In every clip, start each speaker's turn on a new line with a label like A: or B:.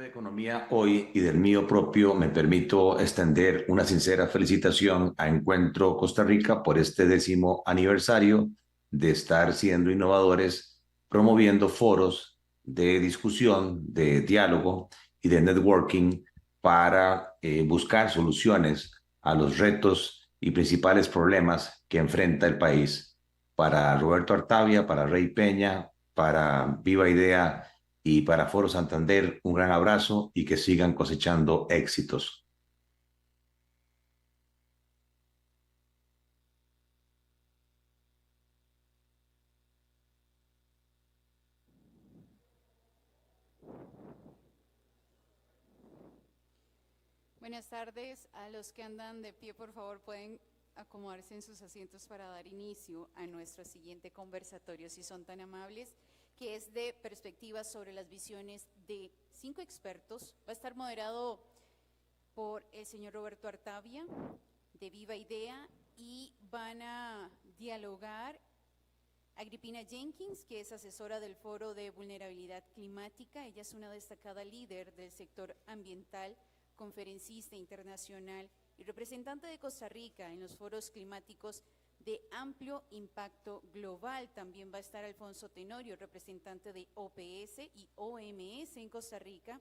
A: de Economía hoy y del mío propio me permito extender una sincera felicitación a Encuentro Costa Rica por este 10º aniversario de estar siendo innovadores, promoviendo foros de discusión, de diálogo y de networking para buscar soluciones a los retos y principales problemas que enfrenta el país. Para Roberto Artavia, para Rey Peña, para Viva Idea y para Foro Santander, un gran abrazo y que sigan cosechando éxitos.
B: Buenas tardes. A los que andan de pie, por favor, pueden acomodarse en sus asientos para dar inicio a nuestro siguiente conversatorio, si son tan amables, que es de perspectivas sobre las visiones de 5 expertos. Va a estar moderado por el señor Roberto Artavia, de Viva Idea, y van a dialogar Agripina Jenkins, que es asesora del Foro de Vulnerabilidad Climática. Ella es una destacada líder del sector ambiental, conferencista internacional y representante de Costa Rica en los foros climáticos de amplio impacto global. También va a estar Alfonso Tenorio, representante de OPS y OMS en Costa Rica.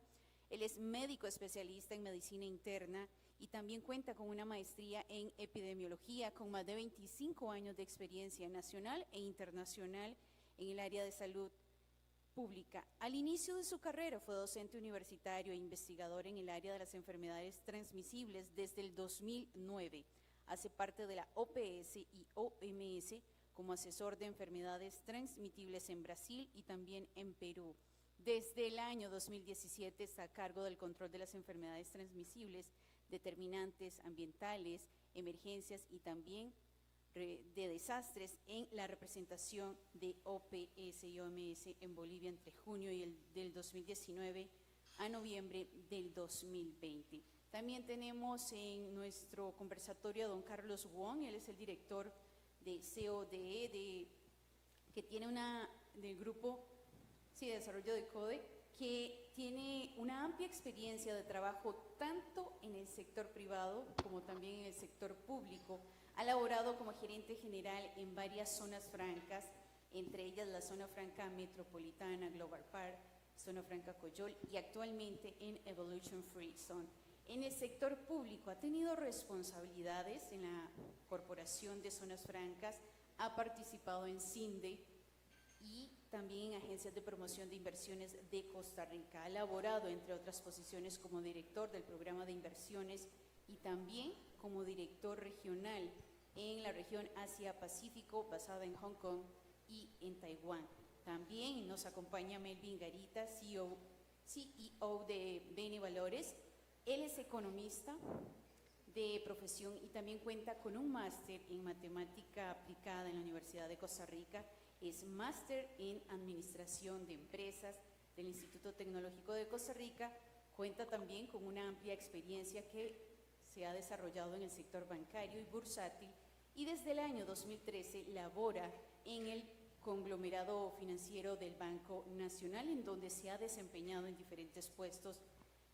B: Él es médico especialista en medicina interna y también cuenta con una maestría en epidemiología, con más de 25 años de experiencia nacional e internacional en el área de salud pública. Al inicio de su carrera fue docente universitario e investigador en el área de las enfermedades transmisibles desde el 2009. Hace parte de la OPS y OMS como asesor de enfermedades transmitibles en Brasil y también en Perú. Desde el año 2017 está a cargo del control de las enfermedades transmisibles, determinantes ambientales, emergencias y también de desastres en la representación de OPS y OMS en Bolivia entre junio del 2019 a noviembre del 2020. También tenemos en nuestro conversatorio a don Carlos Wong. Él es el director de CODE, que tiene del grupo de desarrollo de CODE, que tiene una amplia experiencia de trabajo tanto en el sector privado como también en el sector público. Ha laborado como gerente general en varias zonas francas, entre ellas la zona franca metropolitana, Global Park, zona franca Coyol y actualmente en Evolution Free Zone. En el sector público ha tenido responsabilidades en la Corporación de Zonas Francas, ha participado en CINDE y también en agencias de promoción de inversiones de Costa Rica. Ha laborado, entre otras posiciones, como director del programa de inversiones y también como director regional en la región Asia-Pacífico, basada en Hong Kong y en Taiwán. También nos acompaña Melvin Garita, CEO de Bene Valores. Él es economista de profesión y también cuenta con un máster en matemática aplicada en la Universidad de Costa Rica. Es máster en administración de empresas del Instituto Tecnológico de Costa Rica. Cuenta también con una amplia experiencia que se ha desarrollado en el sector bancario y bursátil y desde el año 2013 labora en el conglomerado financiero del Banco Nacional, en donde se ha desempeñado en diferentes puestos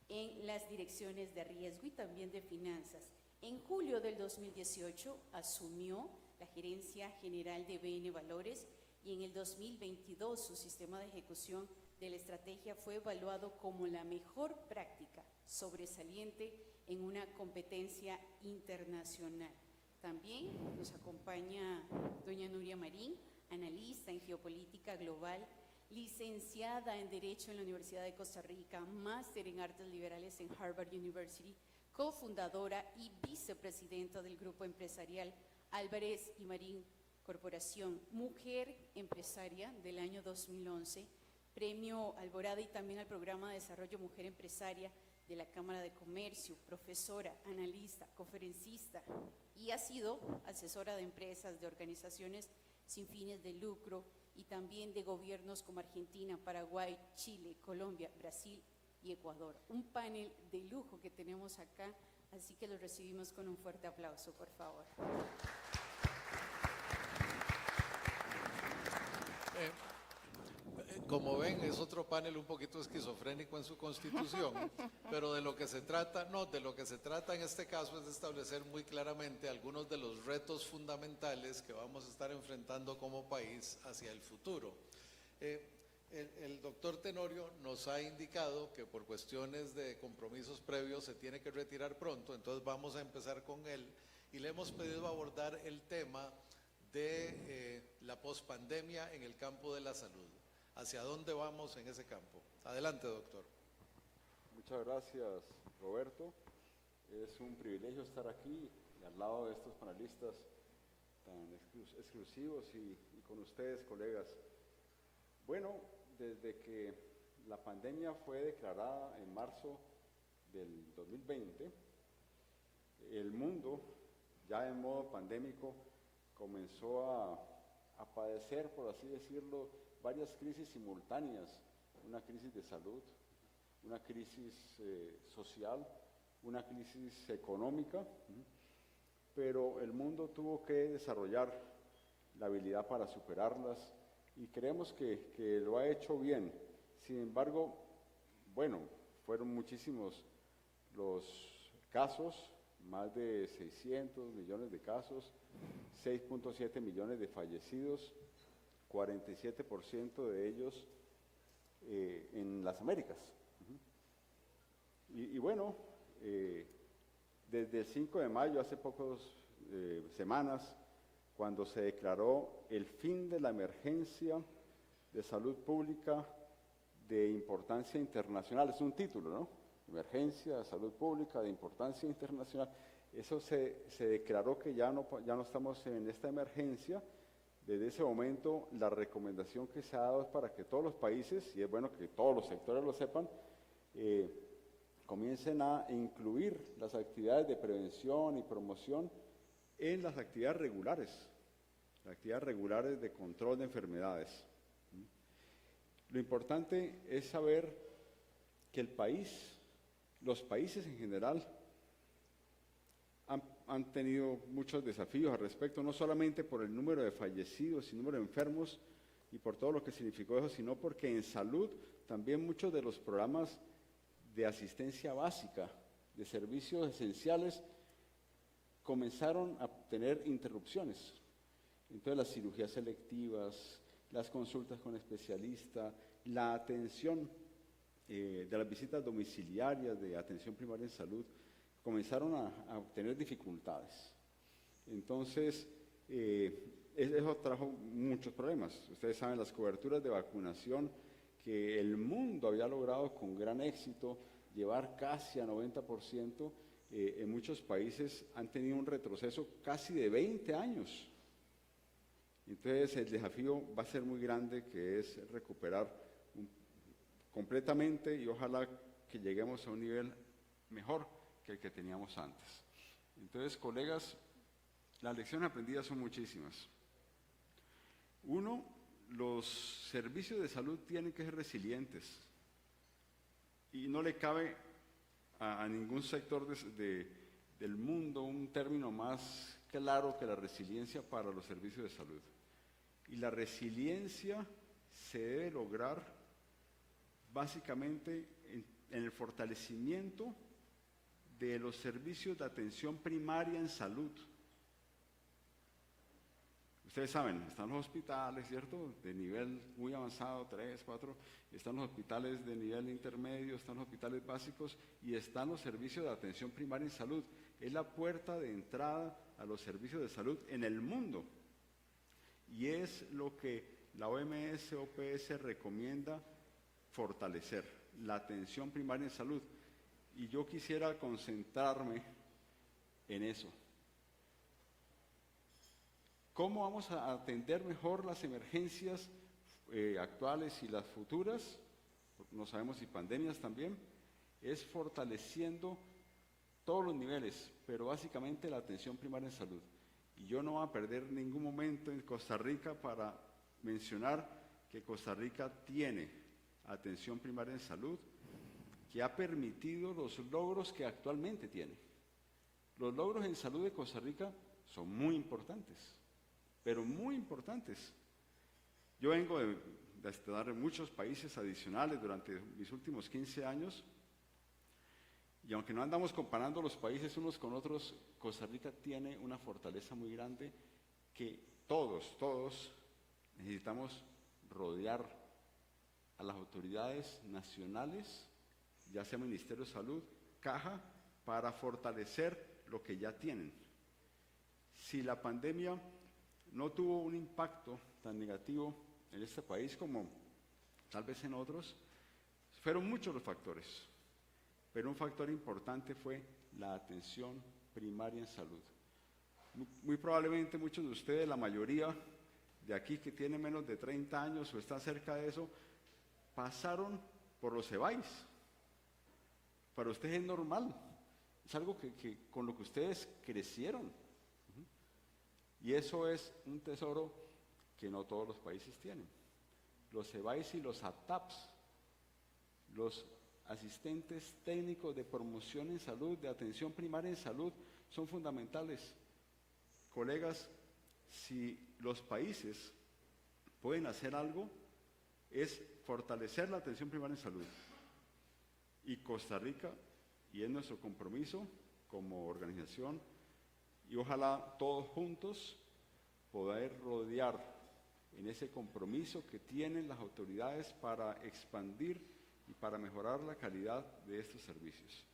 B: en las direcciones de riesgo y también de finanzas. En julio del 2018 asumió la gerencia general de BN Valores y en el 2022 su sistema de ejecución de la estrategia fue evaluado como la mejor práctica sobresaliente en una competencia internacional. También nos acompaña doña Nuria Marín, analista en geopolítica global, licenciada en Derecho en la Universidad de Costa Rica, máster en Artes Liberales en Harvard University, cofundadora y vicepresidenta del grupo empresarial Álvarez y Marín Corporación, mujer empresaria del año 2011, premio Alborada y también al programa de desarrollo Mujer Empresaria de la Cámara de Comercio, profesora, analista, conferencista y ha sido asesora de empresas, de organizaciones sin fines de lucro y también de gobiernos como Argentina, Paraguay, Chile, Colombia, Brasil y Ecuador. Un panel de lujo que tenemos acá, así que los recibimos con un fuerte aplauso, por favor.
C: Como ven, es otro panel un poquito esquizofrénico en su constitución, pero de lo que se trata, en este caso es de establecer muy claramente algunos de los retos fundamentales que vamos a estar enfrentando como país hacia el futuro. El doctor Tenorio nos ha indicado que por cuestiones de compromisos previos se tiene que retirar pronto, entonces vamos a empezar con él y le hemos pedido abordar el tema de la pospandemia en el campo de la salud. ¿Hacia dónde vamos en ese campo? Adelante, doctor.
D: Muchas gracias, Roberto. Es un privilegio estar aquí al lado de estos panelistas tan exclusivos y con ustedes, colegas. Bueno, desde que la pandemia fue declarada en marzo del 2020, el mundo, ya en modo pandémico, comenzó a padecer, por así decirlo, varias crisis simultáneas, una crisis de salud, una crisis social, una crisis económica, pero el mundo tuvo que desarrollar la habilidad para superarlas y creemos que lo ha hecho bien. Sin embargo, bueno, fueron muchísimos los casos, más de 600 millones de casos, 6.7 millones de fallecidos, 47% de ellos en las Américas. Y bueno, desde el 5 de mayo, hace pocas semanas, cuando se declaró el fin de la emergencia de salud pública de importancia internacional, es un título, ¿no? Emergencia de salud pública de importancia internacional. Eso se declaró que ya no estamos en esta emergencia. Desde ese momento, la recomendación que se ha dado es para que todos los países, y es bueno que todos los sectores lo sepan, comiencen a incluir las actividades de prevención y promoción en las actividades regulares de control de enfermedades. Lo importante es saber que los países en general, han tenido muchos desafíos al respecto, no solamente por el número de fallecidos y número de enfermos y por todo lo que significó eso, sino porque en salud también muchos de los programas de asistencia básica, de servicios esenciales, comenzaron a tener interrupciones. Entonces las cirugías selectivas, las consultas con especialistas, la atención de las visitas domiciliarias de atención primaria en salud, comenzaron a obtener dificultades. Entonces, eso trajo muchos problemas. Ustedes saben, las coberturas de vacunación que el mundo había logrado con gran éxito, llevar casi a 90%, en muchos países han tenido un retroceso casi de 20 años. Entonces, el desafío va a ser muy grande, que es recuperar completamente y ojalá que lleguemos a un nivel mejor que el que teníamos antes. Entonces, colegas, las lecciones aprendidas son muchísimas. Uno, los servicios de salud tienen que ser resilientes y no le cabe a ningún sector del mundo un término más claro que la resiliencia para los servicios de salud. Y la resiliencia se debe lograr básicamente en el fortalecimiento de los servicios de atención primaria en salud. Ustedes saben, están los hospitales, ¿cierto?, de nivel muy avanzado, 3, 4, están los hospitales de nivel intermedio, están los hospitales básicos y están los servicios de atención primaria en salud. Es la puerta de entrada a los servicios de salud en el mundo. Y es lo que la OMS, OPS recomienda fortalecer, la atención primaria en salud. Y yo quisiera concentrarme en eso. ¿Cómo vamos a atender mejor las emergencias actuales y las futuras? No sabemos si pandemias también. Es fortaleciendo todos los niveles, pero básicamente la atención primaria en salud. Y yo no voy a perder ningún momento en Costa Rica para mencionar que Costa Rica tiene atención primaria en salud, que ha permitido los logros que actualmente tiene. Los logros en salud de Costa Rica son muy importantes, pero muy importantes. Yo vengo de estar en muchos países adicionales durante mis últimos 15 años. Y aunque no andamos comparando los países unos con otros, Costa Rica tiene una fortaleza muy grande que todos necesitamos rodear a las autoridades nacionales, ya sea Ministerio de Salud, Caja, para fortalecer lo que ya tienen. Si la pandemia no tuvo un impacto tan negativo en este país como tal vez en otros, fueron muchos los factores, pero un factor importante fue la atención primaria en salud. Muy probablemente muchos de ustedes, la mayoría de aquí que tienen menos de 30 años o están cerca de eso, pasaron por los EBAIS. Para ustedes es normal, es algo que con lo que ustedes crecieron. Y eso es un tesoro que no todos los países tienen. Los EBAIS y los ATAPS, los asistentes técnicos de promoción en salud, de atención primaria en salud, son fundamentales. Colegas, si los países pueden hacer algo, es fortalecer la atención primaria en salud. Y Costa Rica, y es nuestro compromiso como organización, y ojalá todos juntos poder rodear en ese compromiso que tienen las autoridades para expandir y para mejorar la calidad de estos servicios.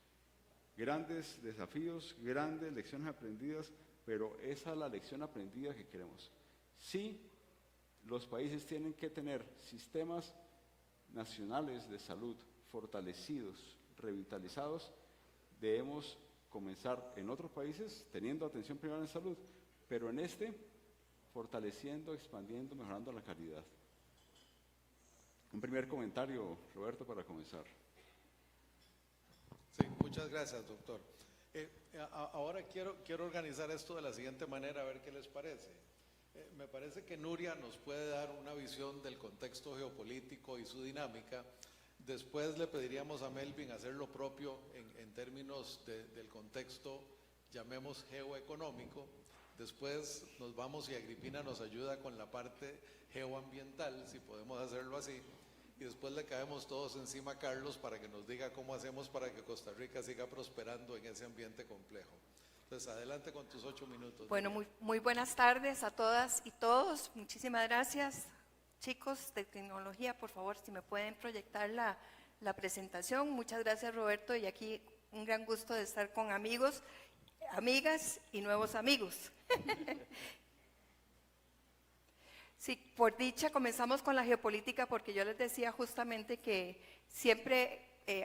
D: Grandes desafíos, grandes lecciones aprendidas, pero esa es la lección aprendida que queremos. Sí, los países tienen que tener sistemas nacionales de salud fortalecidos, revitalizados. Debemos comenzar en otros países teniendo atención primaria en salud, pero en este fortaleciendo, expandiendo, mejorando la calidad. Un primer comentario, Roberto, para comenzar.
C: Sí, muchas gracias, doctor. Ahora quiero organizar esto de la siguiente manera, a ver qué les parece. Me parece que Nuria nos puede dar una visión del contexto geopolítico y su dinámica. Después le pediríamos a Melvin hacer lo propio en términos del contexto, llamemos geoeconómico. Después nos vamos y Agripina nos ayuda con la parte geoambiental, si podemos hacerlo así. Y después le caemos todos encima a Carlos para que nos diga cómo hacemos para que Costa Rica siga prosperando en ese ambiente complejo. Entonces, adelante con tus 8 minutos.
E: Bueno, muy buenas tardes a todas y todos. Muchísimas gracias. Chicos de tecnología, por favor, si me pueden proyectar la presentación. Muchas gracias, Roberto, y aquí un gran gusto de estar con amigos, amigas y nuevos amigos. Sí, por dicha comenzamos con la geopolítica porque yo les decía justamente que siempre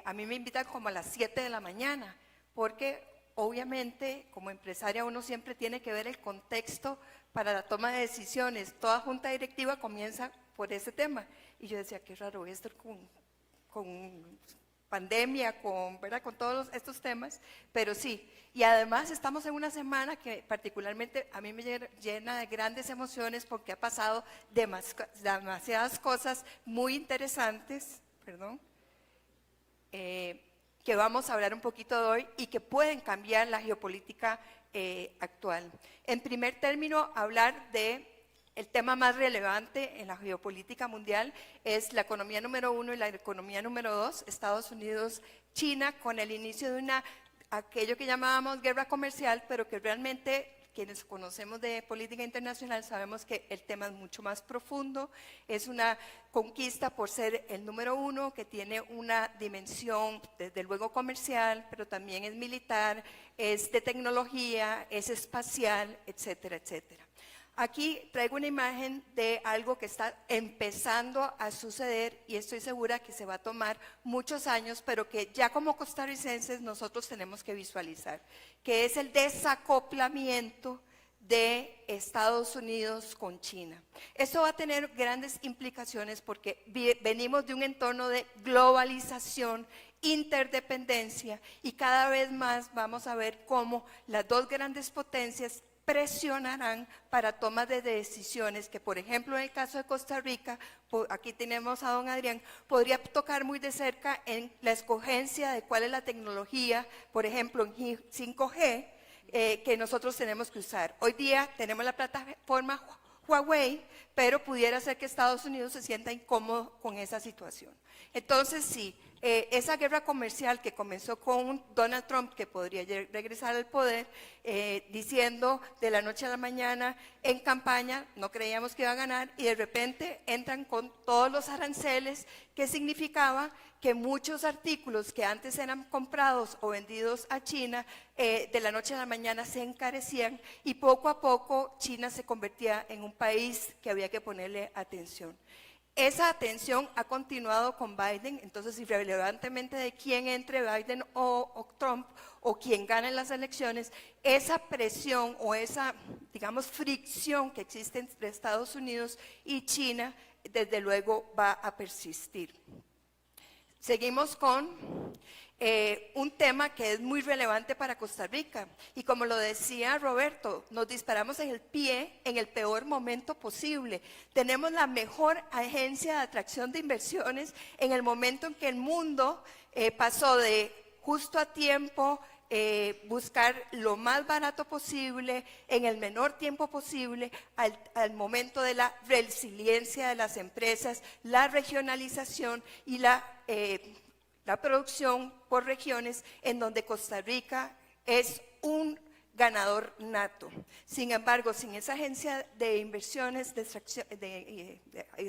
E: a mí me invitan como a las 7 de la mañana, porque obviamente como empresaria uno siempre tiene que ver el contexto para la toma de decisiones. Toda junta directiva comienza por ese tema. Y yo decía, qué raro esto con pandemia, ¿verdad? Con todos estos temas, pero sí. Y además estamos en una semana que particularmente a mí me llena de grandes emociones porque ha pasado demasiadas cosas muy interesantes, que vamos a hablar un poquito de hoy y que pueden cambiar la geopolítica actual. En primer término, hablar de el tema más relevante en la geopolítica mundial es la economía número 1 y la economía número 2, Estados Unidos, China, con el inicio de aquello que llamábamos guerra comercial, pero que realmente quienes conocemos de política internacional sabemos que el tema es mucho más profundo, es una conquista por ser el número 1, que tiene una dimensión desde luego comercial, pero también es militar, es de tecnología, es espacial, etcétera, etcétera. Aquí traigo una imagen de algo que está empezando a suceder y estoy segura que se va a tomar muchos años, pero que ya como costarricenses nosotros tenemos que visualizar, que es el desacoplamiento de Estados Unidos con China. Esto va a tener grandes implicaciones porque venimos de un entorno de globalización, interdependencia y cada vez más vamos a ver cómo las dos grandes potencias presionarán para toma de decisiones que, por ejemplo, en el caso de Costa Rica, aquí tenemos a don Adrián, podría tocar muy de cerca en la escogencia de cuál es la tecnología, por ejemplo, en 5G, que nosotros tenemos que usar. Hoy día tenemos la plataforma Huawei, pero pudiera ser que Estados Unidos se sienta incómodo con esa situación. Entonces, sí, esa guerra comercial que comenzó con un Donald Trump que podría regresar al poder, diciendo de la noche a la mañana en campaña, no creíamos que iba a ganar, y de repente entran con todos los aranceles, que significaba que muchos artículos que antes eran comprados o vendidos a China, de la noche a la mañana se encarecían, y poco a poco China se convertía en un país que había que ponerle atención. Esa atención ha continuado con Biden, entonces irrelevantemente de quién entre, Biden o Trump, o quien gane las elecciones, esa presión o esa, digamos, fricción que existe entre Estados Unidos y China, desde luego va a persistir. Seguimos con un tema que es muy relevante para Costa Rica, y como lo decía Roberto, nos disparamos en el pie en el peor momento posible. Tenemos la mejor agencia de atracción de inversiones en el momento en que el mundo pasó de justo a tiempo, buscar lo más barato posible, en el menor tiempo posible, al momento de la resiliencia de las empresas, la regionalización y la producción por regiones, en donde Costa Rica es un ganador nato. Sin embargo, sin esa agencia de inversiones, de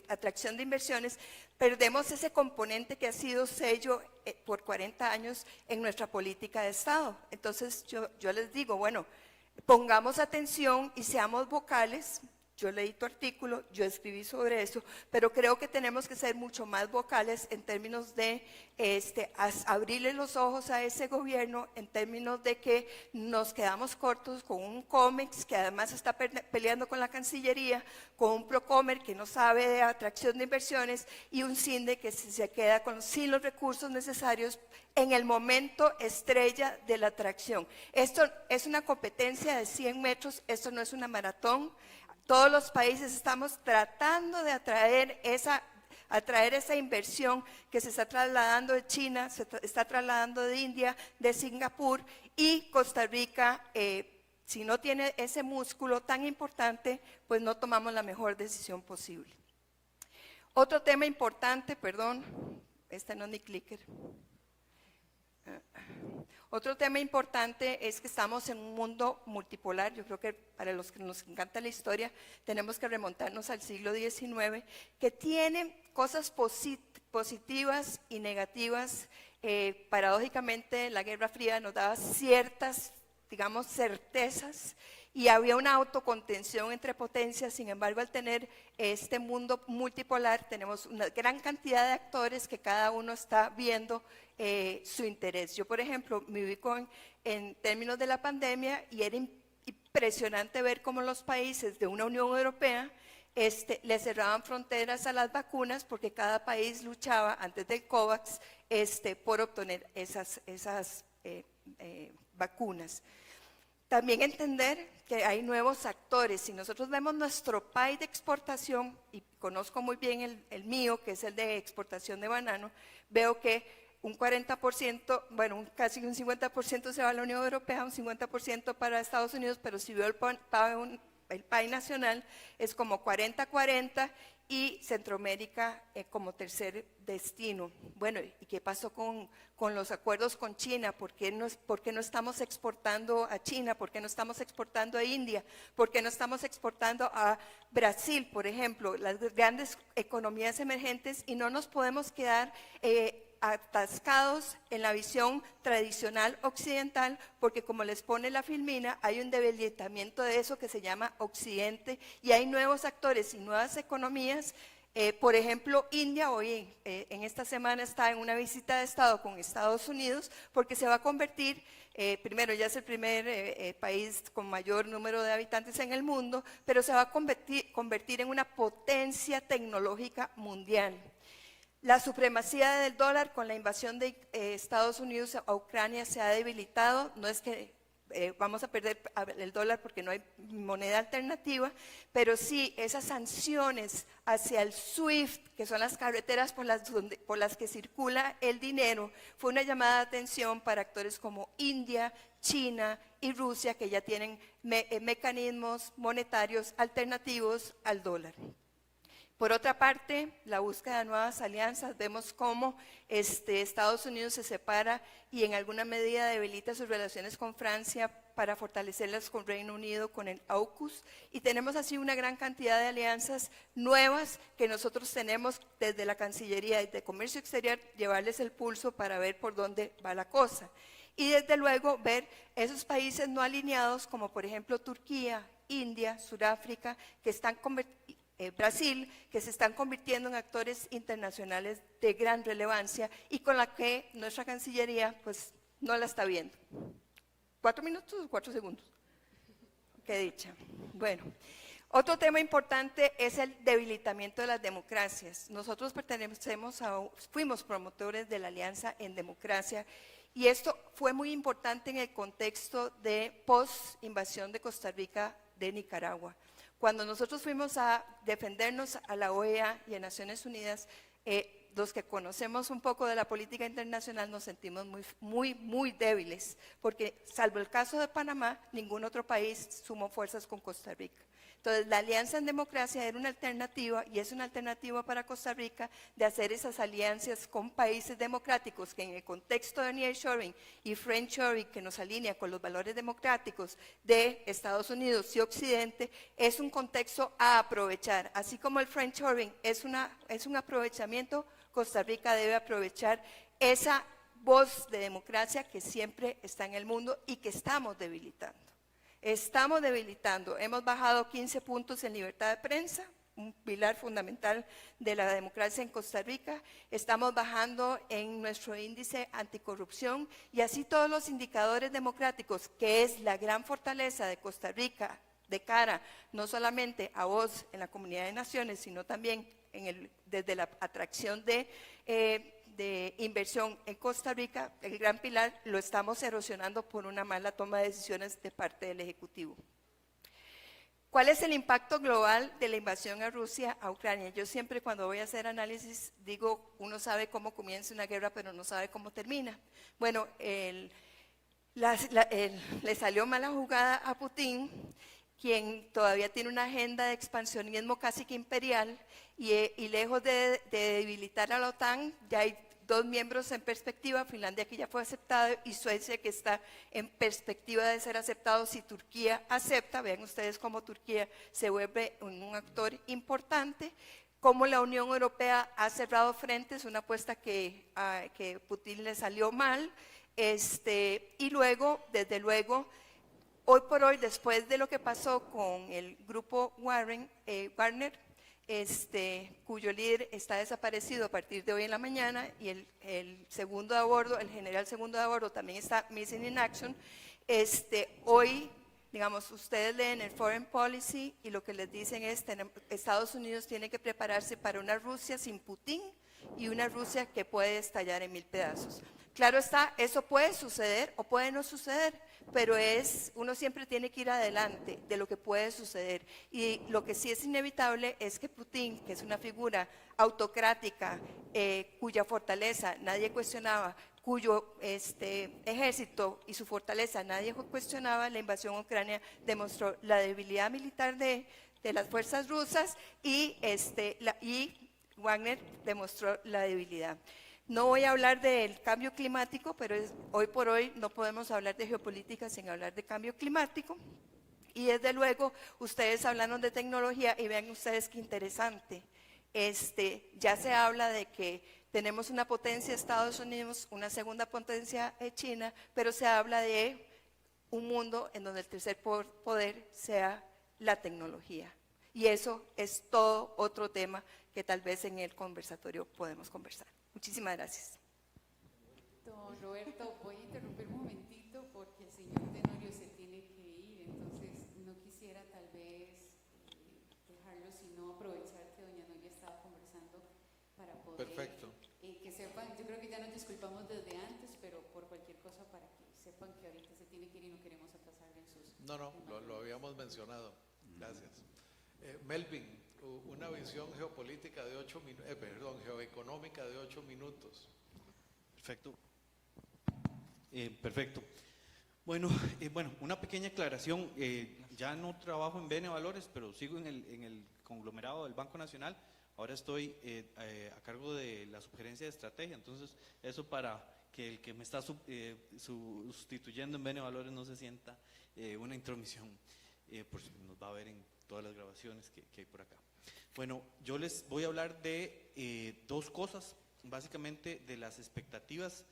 E: atracción de inversiones, perdemos ese componente que ha sido sello por 40 años en nuestra política de Estado. Entonces yo les digo, bueno, pongamos atención y seamos vocales. Yo leí tu artículo, yo escribí sobre eso, pero creo que tenemos que ser mucho más vocales en términos de abrirle los ojos a ese gobierno, en términos de que nos quedamos cortos con un COMEX que además está peleando con la Cancillería, con un Procomer que no sabe de atracción de inversiones, y un CINDE que se queda sin los recursos necesarios en el momento estrella de la atracción. Esto es una competencia de 100 metros, esto no es una maratón. Todos los países estamos tratando de atraer esa inversión que se está trasladando de China, se está trasladando de India, de Singapur, y Costa Rica, si no tiene ese músculo tan importante, pues no tomamos la mejor decisión posible. Otro tema importante, perdón, este no es mi clicker. Otro tema importante es que estamos en un mundo multipolar. Yo creo que para los que nos encanta la historia, tenemos que remontarnos al siglo XIX, que tiene cosas positivas y negativas. Paradójicamente, la Guerra Fría nos daba ciertas, digamos, certezas, y había una autocontención entre potencias. Sin embargo, al tener este mundo multipolar, tenemos una gran cantidad de actores que cada uno está viendo su interés. Yo, por ejemplo, me ubico en términos de la pandemia, y era impresionante ver cómo los países de una Unión Europea le cerraban fronteras a las vacunas, porque cada país luchaba antes del COVAX por obtener esas vacunas. También entender que hay nuevos actores. Si nosotros vemos nuestro país de exportación, y conozco muy bien el mío, que es el de exportación de banano, veo que un 40%, bueno, casi un 50% se va a la Unión Europea, un 50% para Estados Unidos, pero si veo el país nacional, es como 40-40, y Centroamérica como tercer destino. Bueno, ¿y qué pasó con los acuerdos con China? ¿Por qué no estamos exportando a China? ¿Por qué no estamos exportando a India? ¿Por qué no estamos exportando a Brasil, por ejemplo? Las grandes economías emergentes, y no nos podemos quedar atascados en la visión tradicional occidental, porque como les pone la Filmina, hay un debilitamiento de eso que se llama Occidente, y hay nuevos actores y nuevas economías. Por ejemplo, India hoy en esta semana está en una visita de Estado con Estados Unidos, porque se va a convertir, primero ya es el primer país con mayor número de habitantes en el mundo, pero se va a convertir en una potencia tecnológica mundial. La supremacía del dólar con la invasión de Estados Unidos a Ucrania se ha debilitado. No es que vamos a perder el dólar porque no hay moneda alternativa, pero sí esas sanciones hacia el SWIFT, que son las carreteras por las que circula el dinero, fue una llamada de atención para actores como India, China y Rusia, que ya tienen mecanismos monetarios alternativos al dólar. Por otra parte, la búsqueda de nuevas alianzas, vemos cómo Estados Unidos se separa y en alguna medida debilita sus relaciones con Francia para fortalecerlas con Reino Unido, con el AUKUS, y tenemos así una gran cantidad de alianzas nuevas que nosotros tenemos desde la Cancillería y de Comercio Exterior, llevarles el pulso para ver por dónde va la cosa. Y desde luego ver esos países no alineados como por ejemplo Turquía, India, Sudáfrica, que están Brasil, que se están convirtiendo en actores internacionales de gran relevancia y con la que nuestra Cancillería pues no la está viendo. 4 minutos o 4 segundos. Qué dicha. Bueno, otro tema importante es el debilitamiento de las democracias. Nosotros fuimos promotores de la Alianza en Democracia y esto fue muy importante en el contexto de post-invasión de Costa Rica de Nicaragua. Cuando nosotros fuimos a defendernos a la OEA y a Naciones Unidas, los que conocemos un poco de la política internacional nos sentimos muy débiles, porque salvo el caso de Panamá, ningún otro país sumó fuerzas con Costa Rica. Entonces, la Alianza en Democracia era una alternativa, y es una alternativa para Costa Rica, de hacer esas alianzas con países democráticos, que en el contexto de nearshoring y friendshoring, que nos alinea con los valores democráticos de Estados Unidos y Occidente, es un contexto a aprovechar. Así como el friendshoring es un aprovechamiento, Costa Rica debe aprovechar esa voz de democracia que siempre está en el mundo y que estamos debilitando. Estamos debilitando, hemos bajado 15 puntos en libertad de prensa, un pilar fundamental de la democracia en Costa Rica, estamos bajando en nuestro índice anticorrupción y así todos los indicadores democráticos, que es la gran fortaleza de Costa Rica de cara no solamente a vos en la comunidad de naciones, sino también desde la atracción de inversión en Costa Rica, el gran pilar lo estamos erosionando por una mala toma de decisiones de parte del Ejecutivo. ¿Cuál es el impacto global de la invasión a Rusia a Ucrania? Yo siempre cuando voy a hacer análisis digo, uno sabe cómo comienza una guerra, pero no sabe cómo termina. Bueno, le salió mala jugada a Putin, quien todavía tiene una agenda de expansionismo casi que imperial, y lejos de debilitar a la OTAN, ya hay 2 miembros en perspectiva, Finlandia que ya fue aceptado y Suecia que está en perspectiva de ser aceptado si Turquía acepta. Vean ustedes cómo Turquía se vuelve un actor importante, cómo la Unión Europea ha cerrado frentes, una apuesta que Putin le salió mal, y luego, desde luego, hoy por hoy, después de lo que pasó con el grupo Wagner, cuyo líder está desaparecido a partir de hoy en la mañana, y el segundo de a bordo, el general segundo de a bordo, también está missing in action. Hoy, digamos, ustedes leen el Foreign Policy y lo que les dicen es que Estados Unidos tiene que prepararse para una Rusia sin Putin y una Rusia que puede estallar en 1000 pedazos. Claro está, eso puede suceder o puede no suceder, pero uno siempre tiene que ir adelante de lo que puede suceder. Y lo que sí es inevitable es que Putin, que es una figura autocrática, cuya fortaleza nadie cuestionaba, cuyo ejército y su fortaleza nadie cuestionaba, la invasión a Ucrania demostró la debilidad militar de las fuerzas rusas y Wagner demostró la debilidad. No voy a hablar del cambio climático, pero hoy por hoy no podemos hablar de geopolítica sin hablar de cambio climático. Y desde luego, ustedes hablaron de tecnología y vean ustedes qué interesante. Ya se habla de que tenemos una potencia Estados Unidos, una segunda potencia China, pero se habla de un mundo en donde el tercer poder sea la tecnología. Y eso es todo otro tema que tal vez en el conversatorio podemos conversar. Muchísimas gracias.
B: Don Roberto, voy a interrumpir un momentito porque el señor Tenorio se tiene que ir, entonces no quisiera tal vez dejarlo, sino aprovechar que doña Noelia estaba conversando para poder…
C: Perfecto.
B: Que sepan, yo creo que ya nos disculpamos desde antes, pero por cualquier cosa para que sepan que ahorita se tiene que ir y no queremos atrasar.
C: No, lo habíamos mencionado. Gracias. Melvin, una visión geopolítica de 8 minutos, geoeconómica de 8 minutos.
F: Perfecto. Perfecto. Bueno, una pequeña aclaración. Ya no trabajo en BN Valores, pero sigo en el conglomerado del Banco Nacional. Ahora estoy a cargo de la sugerencia de estrategia. Entonces, eso para que el que me está sustituyendo en BN Valores no se sienta una intromisión, por si nos va a ver en todas las grabaciones que hay por acá. Bueno, yo les voy a hablar de dos cosas, básicamente de las expectativas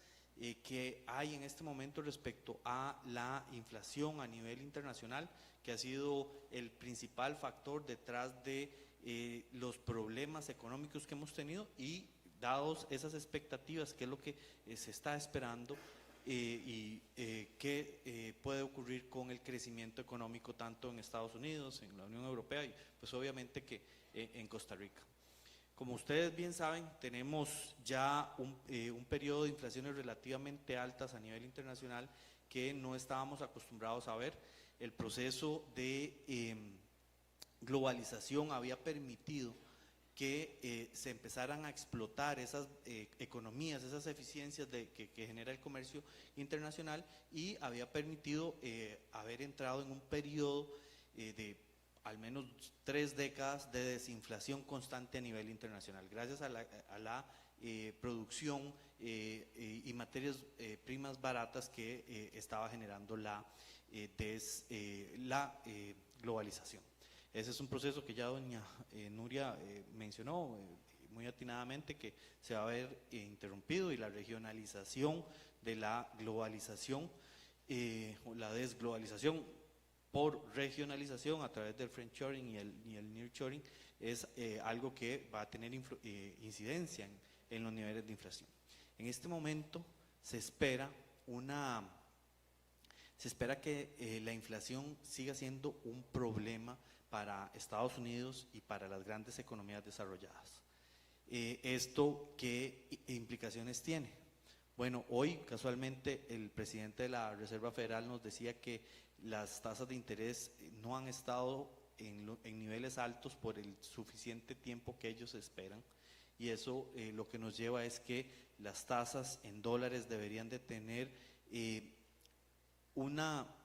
F: que hay en este momento respecto a la inflación a nivel internacional, que ha sido el principal factor detrás de los problemas económicos que hemos tenido, y dados esas expectativas, qué es lo que se está esperando y qué puede ocurrir con el crecimiento económico tanto en Estados Unidos, en la Unión Europea y pues obviamente que en Costa Rica. Como ustedes bien saben, tenemos ya un periodo de inflaciones relativamente altas a nivel internacional que no estábamos acostumbrados a ver. El proceso de globalización había permitido que se empezaran a explotar esas economías, esas eficiencias que genera el comercio internacional, y había permitido haber entrado en un periodo de al menos 3 décadas de desinflación constante a nivel internacional, gracias a la producción y materias primas baratas que estaba generando la globalización. Ese es un proceso que ya doña Nuria mencionó muy atinadamente, que se va a ver interrumpido, y la regionalización de la globalización, o la desglobalización por regionalización a través del friendshoring y el nearshoring, es algo que va a tener incidencia en los niveles de inflación. En este momento se espera que la inflación siga siendo un problema para Estados Unidos y para las grandes economías desarrolladas. ¿Esto qué implicaciones tiene? Bueno, hoy casualmente el presidente de la Reserva Federal nos decía que las tasas de interés no han estado en niveles altos por el suficiente tiempo que ellos esperan, y eso lo que nos lleva es que las tasas en dólares deberían de tener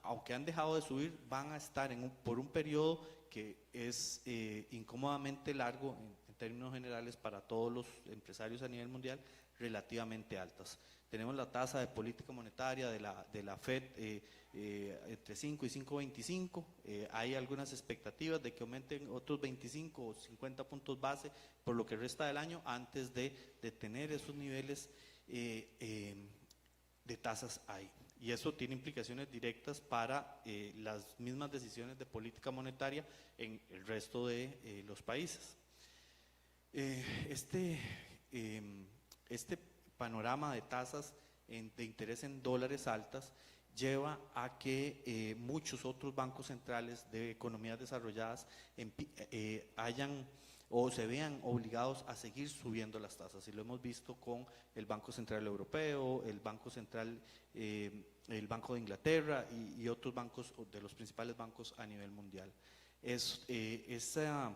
F: aunque han dejado de subir, van a estar por un periodo que es incómodamente largo en términos generales para todos los empresarios a nivel mundial, relativamente altas. Tenemos la tasa de política monetaria de la FED entre 5 y 5.25. Hay algunas expectativas de que aumenten otros 25 o 50 puntos base por lo que resta del año, antes de tener esos niveles de tasas ahí. Y eso tiene implicaciones directas para las mismas decisiones de política monetaria en el resto de los países. Este panorama de tasas de interés en dólares altas lleva a que muchos otros bancos centrales de economías desarrolladas hayan o se vean obligados a seguir subiendo las tasas, y lo hemos visto con el Banco Central Europeo, el Banco Central, el Banco de Inglaterra y otros bancos, de los principales bancos a nivel mundial. Esa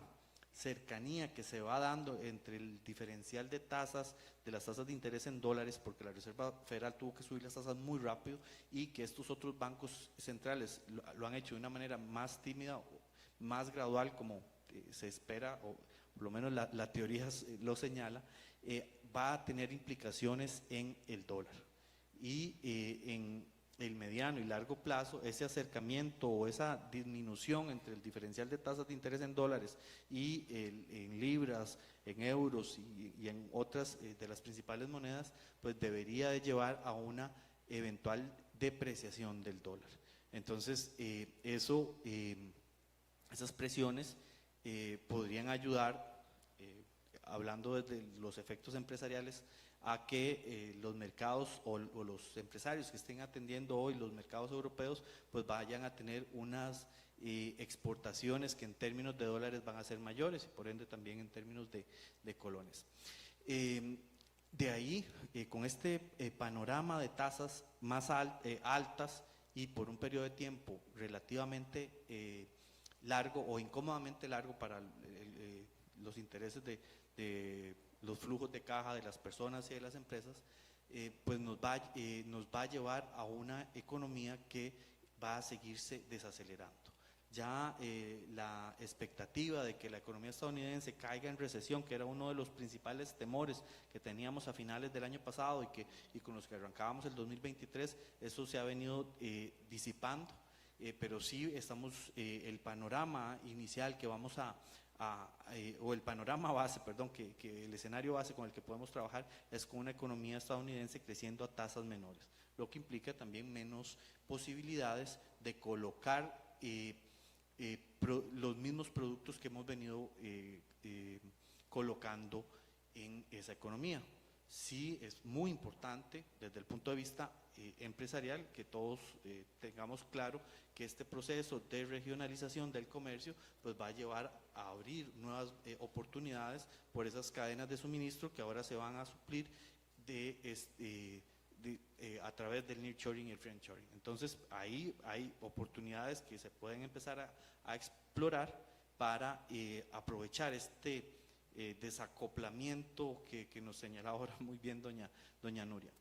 F: cercanía que se va dando entre el diferencial de tasas, de las tasas de interés en dólares, porque la Reserva Federal tuvo que subir las tasas muy rápido, y que estos otros bancos centrales lo han hecho de una manera más tímida, o más gradual, como se espera, o por lo menos la teoría lo señala, va a tener implicaciones en el dólar. Y en el mediano y largo plazo, ese acercamiento o esa disminución entre el diferencial de tasas de interés en dólares y en libras, en euros y en otras de las principales monedas, pues debería de llevar a una eventual depreciación del dólar. Entonces, esas presiones podrían ayudar, hablando desde los efectos empresariales, a que los mercados o los empresarios que estén atendiendo hoy los mercados europeos pues vayan a tener unas exportaciones que en términos de dólares van a ser mayores, y por ende también en términos de colones. De ahí, con este panorama de tasas más altas y por un periodo de tiempo relativamente largo o incómodamente largo para los intereses de los flujos de caja de las personas y de las empresas, pues nos va a llevar a una economía que va a seguirse desacelerando. Ya la expectativa de que la economía estadounidense caiga en recesión, que era uno de los principales temores que teníamos a finales del año pasado y con los que arrancábamos el 2023, eso se ha venido disipando, pero sí estamos, el panorama inicial que vamos o el panorama base, perdón, que el escenario base con el que podemos trabajar es con una economía estadounidense creciendo a tasas menores, lo que implica también menos posibilidades de colocar los mismos productos que hemos venido colocando en esa economía. Sí es muy importante desde el punto de vista empresarial que todos tengamos claro que este proceso de regionalización del comercio pues va a llevar a abrir nuevas oportunidades por esas cadenas de suministro que ahora se van a suplir a través del nearshoring y el friendshoring. Entonces ahí hay oportunidades que se pueden empezar a explorar para aprovechar este desacoplamiento que nos señala ahora muy bien doña Nuria.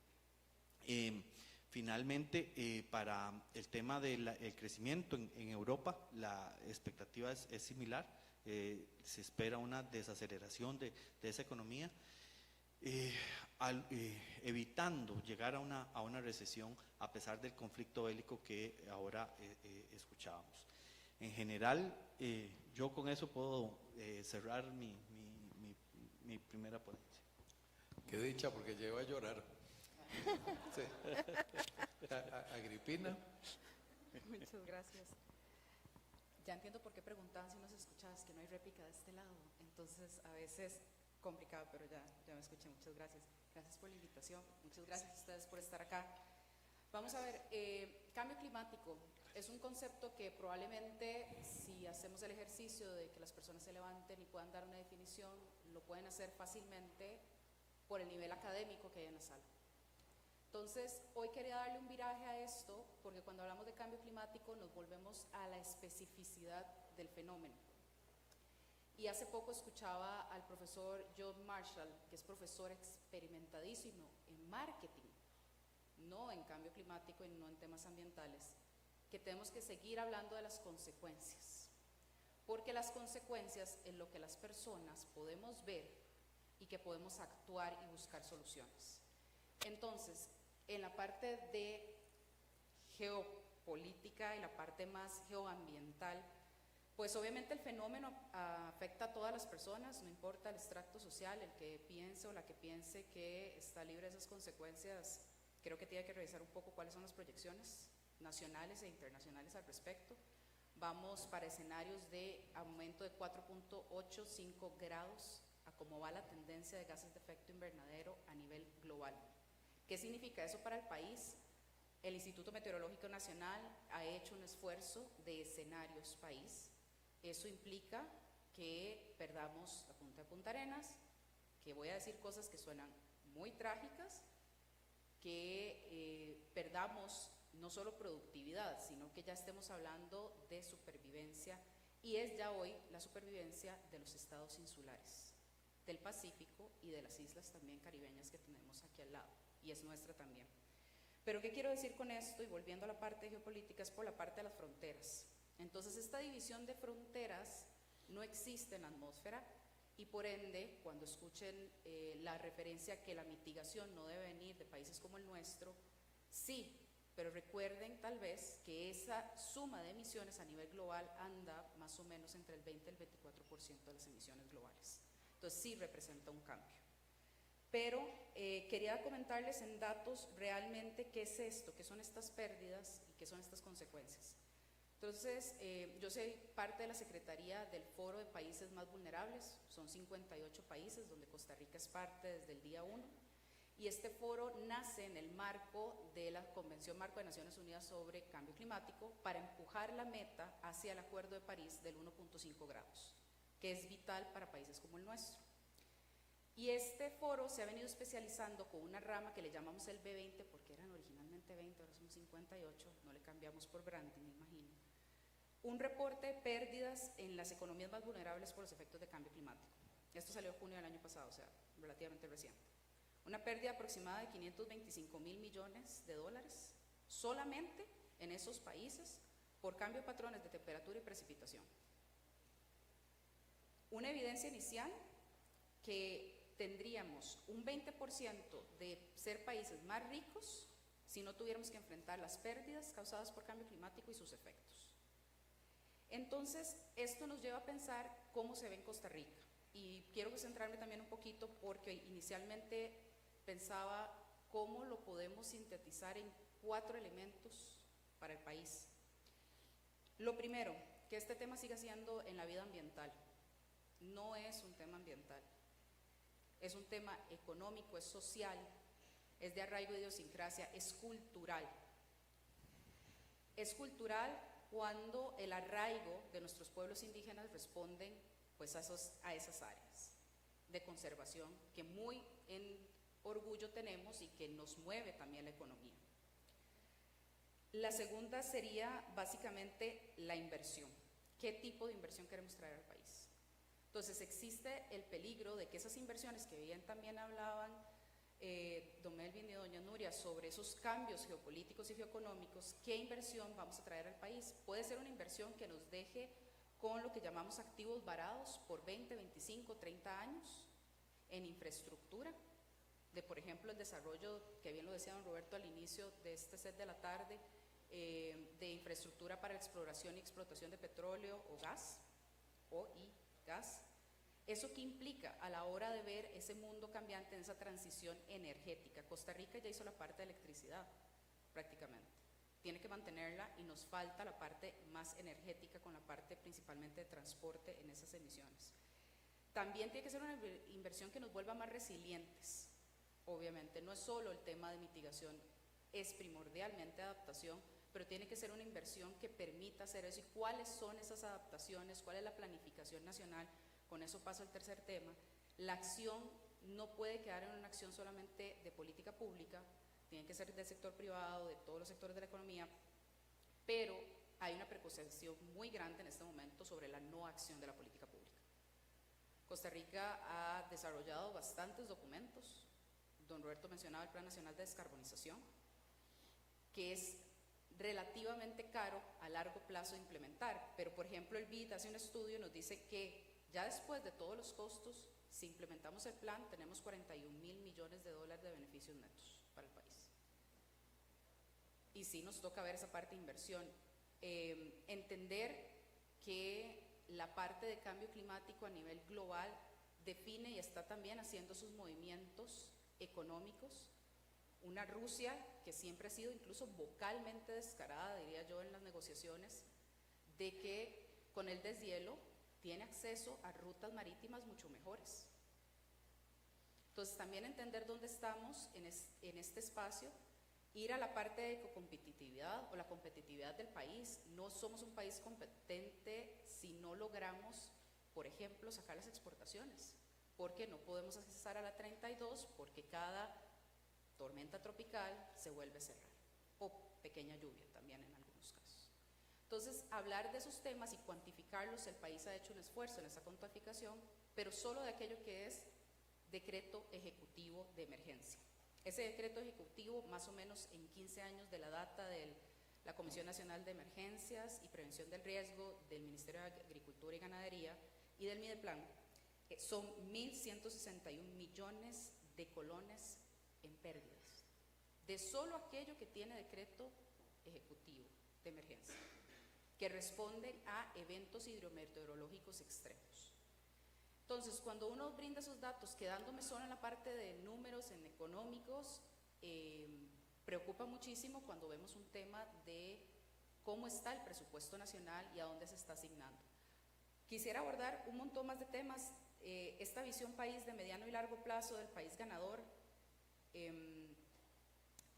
F: Finalmente, para el tema del crecimiento en Europa, la expectativa es similar, se espera una desaceleración de esa economía, evitando llegar a una recesión a pesar del conflicto bélico que ahora escuchábamos. En general, yo con eso puedo cerrar mi primera ponencia.
C: Qué dicha, porque llego a llorar. Sí. Agripina.
B: Muchas gracias. Ya entiendo por qué preguntaban si nos escuchabas, que no hay réplica de este lado. Entonces, a veces complicado, pero ya me escuché. Muchas gracias. Gracias por la invitación. Muchas gracias a ustedes por estar acá. Vamos a ver, cambio climático es un concepto que probablemente, si hacemos el ejercicio de que las personas se levanten y puedan dar una definición, lo pueden hacer fácilmente por el nivel académico que hay en la sala. Entonces, hoy quería darle un viraje a esto, porque cuando hablamos de cambio climático nos volvemos a la especificidad del fenómeno. Y hace poco escuchaba al profesor John Marshall, que es profesor experimentadísimo en marketing, no en cambio climático y no en temas ambientales, que tenemos que seguir hablando de las consecuencias, porque las consecuencias es lo que las personas podemos ver y que podemos actuar y buscar soluciones. Entonces, en la parte de geopolítica y la parte más geoambiental, pues obviamente el fenómeno afecta a todas las personas, no importa el extracto social, el que piense o la que piense que está libre de esas consecuencias, creo que tiene que revisar un poco cuáles son las proyecciones nacionales e internacionales al respecto. Vamos para escenarios de aumento de 4.85 grados a cómo va la tendencia de gases de efecto invernadero a nivel global. ¿Qué significa eso para el país? El Instituto Meteorológico Nacional ha hecho un esfuerzo de escenarios país. Eso implica que perdamos la punta de Punta Arenas, que voy a decir cosas que suenan muy trágicas, que perdamos no solo productividad, sino que ya estemos hablando de supervivencia, y es ya hoy la supervivencia de los estados insulares, del Pacífico y de las islas también caribeñas que tenemos aquí al lado, y es nuestra también. Pero ¿qué quiero decir con esto? Y volviendo a la parte geopolítica, es por la parte de las fronteras. Entonces, esta división de fronteras no existe en la atmósfera, y por ende, cuando escuchen la referencia que la mitigación no debe venir de países como el nuestro, sí, pero recuerden tal vez que esa suma de emisiones a nivel global anda más o menos entre el 20 y el 24% de las emisiones globales. Entonces sí representa un cambio. Pero quería comentarles en datos realmente qué es esto, qué son estas pérdidas y qué son estas consecuencias. Entonces, yo soy parte de la Secretaría del Foro de Países Más Vulnerables, son 58 países donde Costa Rica es parte desde el día 1, y este foro nace en el marco de la Convención Marco de Naciones Unidas sobre Cambio Climático para empujar la meta hacia el Acuerdo de París del 1.5 grados, que es vital para países como el nuestro. Y este foro se ha venido especializando con una rama que le llamamos el B20, porque eran originalmente 20, ahora somos
G: 1958, no le cambiamos por branding, me imagino, un reporte de pérdidas en las economías más vulnerables por los efectos de cambio climático. Esto salió en junio del año pasado, o sea, relativamente reciente. Una pérdida aproximada de 525.000 millones de dólares solamente en esos países por cambio de patrones de temperatura y precipitación. Una evidencia inicial que tendríamos un 20% de ser países más ricos si no tuviéramos que enfrentar las pérdidas causadas por cambio climático y sus efectos. Entonces, esto nos lleva a pensar cómo se ve en Costa Rica. Y quiero centrarme también un poquito porque inicialmente pensaba cómo lo podemos sintetizar en 4 elementos para el país. Lo primero, que este tema siga siendo en la vida ambiental. No es un tema ambiental, es un tema económico, es social, es de arraigo de idiosincrasia, es cultural. Es cultural cuando el arraigo de nuestros pueblos indígenas responden pues a esas áreas de conservación que muy en orgullo tenemos y que nos mueve también la economía. La segunda sería básicamente la inversión. ¿Qué tipo de inversión queremos traer al país? Entonces existe el peligro de que esas inversiones que bien también hablaban don Melvin y doña Nuria sobre esos cambios geopolíticos y geoeconómicos, ¿qué inversión vamos a traer al país? Puede ser una inversión que nos deje con lo que llamamos activos varados por 20, 25, 30 años en infraestructura, de por ejemplo el desarrollo, que bien lo decía don Roberto al inicio de este set de la tarde, de infraestructura para exploración y explotación de petróleo o gas, gas. ¿Eso qué implica a la hora de ver ese mundo cambiante en esa transición energética? Costa Rica ya hizo la parte de electricidad, prácticamente. Tiene que mantenerla y nos falta la parte más energética con la parte principalmente de transporte en esas emisiones. También tiene que ser una inversión que nos vuelva más resilientes. Obviamente, no es solo el tema de mitigación, es primordialmente adaptación, pero tiene que ser una inversión que permita hacer eso. ¿Y cuáles son esas adaptaciones? ¿Cuál es la planificación nacional? Con eso paso al tercer tema. La acción no puede quedar en una acción solamente de política pública, tiene que ser del sector privado, de todos los sectores de la economía, pero hay una preconcepción muy grande en este momento sobre la no acción de la política pública. Costa Rica ha desarrollado bastantes documentos. Don Roberto mencionaba el Plan Nacional de Descarbonización, que es relativamente caro a largo plazo de implementar, pero por ejemplo el BID hace un estudio y nos dice que ya después de todos los costos, si implementamos el plan, tenemos 41.000 millones de dólares de beneficios netos para el país. Y sí nos toca ver esa parte de inversión. Entender que la parte de cambio climático a nivel global define y está también haciendo sus movimientos económicos. Una Rusia que siempre ha sido incluso vocalmente descarada, diría yo, en las negociaciones, de que con el deshielo tiene acceso a rutas marítimas mucho mejores. Entonces también entender dónde estamos en este espacio, ir a la parte de ecocompetitividad o la competitividad del país. No somos un país competente si no logramos, por ejemplo, sacar las exportaciones, porque no podemos accesar a la 32 porque cada tormenta tropical se vuelve a cerrar, o pequeña lluvia también en algunos casos. Entonces, hablar de esos temas y cuantificarlos, el país ha hecho un esfuerzo en esa cuantificación, pero solo de aquello que es decreto ejecutivo de emergencia. Ese decreto ejecutivo, más o menos en 15 años de la data de la Comisión Nacional de Emergencias y Prevención del Riesgo del Ministerio de Agricultura y Ganadería y del Mideplan, son 1.161 millones de colones en pérdidas, de solo aquello que tiene decreto ejecutivo de emergencia, que responden a eventos hidrometeorológicos extremos. Entonces, cuando uno brinda esos datos, quedándome solo en la parte de números, en económicos, preocupa muchísimo cuando vemos un tema de cómo está el presupuesto nacional y a dónde se está asignando. Quisiera abordar un montón más de temas, esta visión país de mediano y largo plazo del país ganador,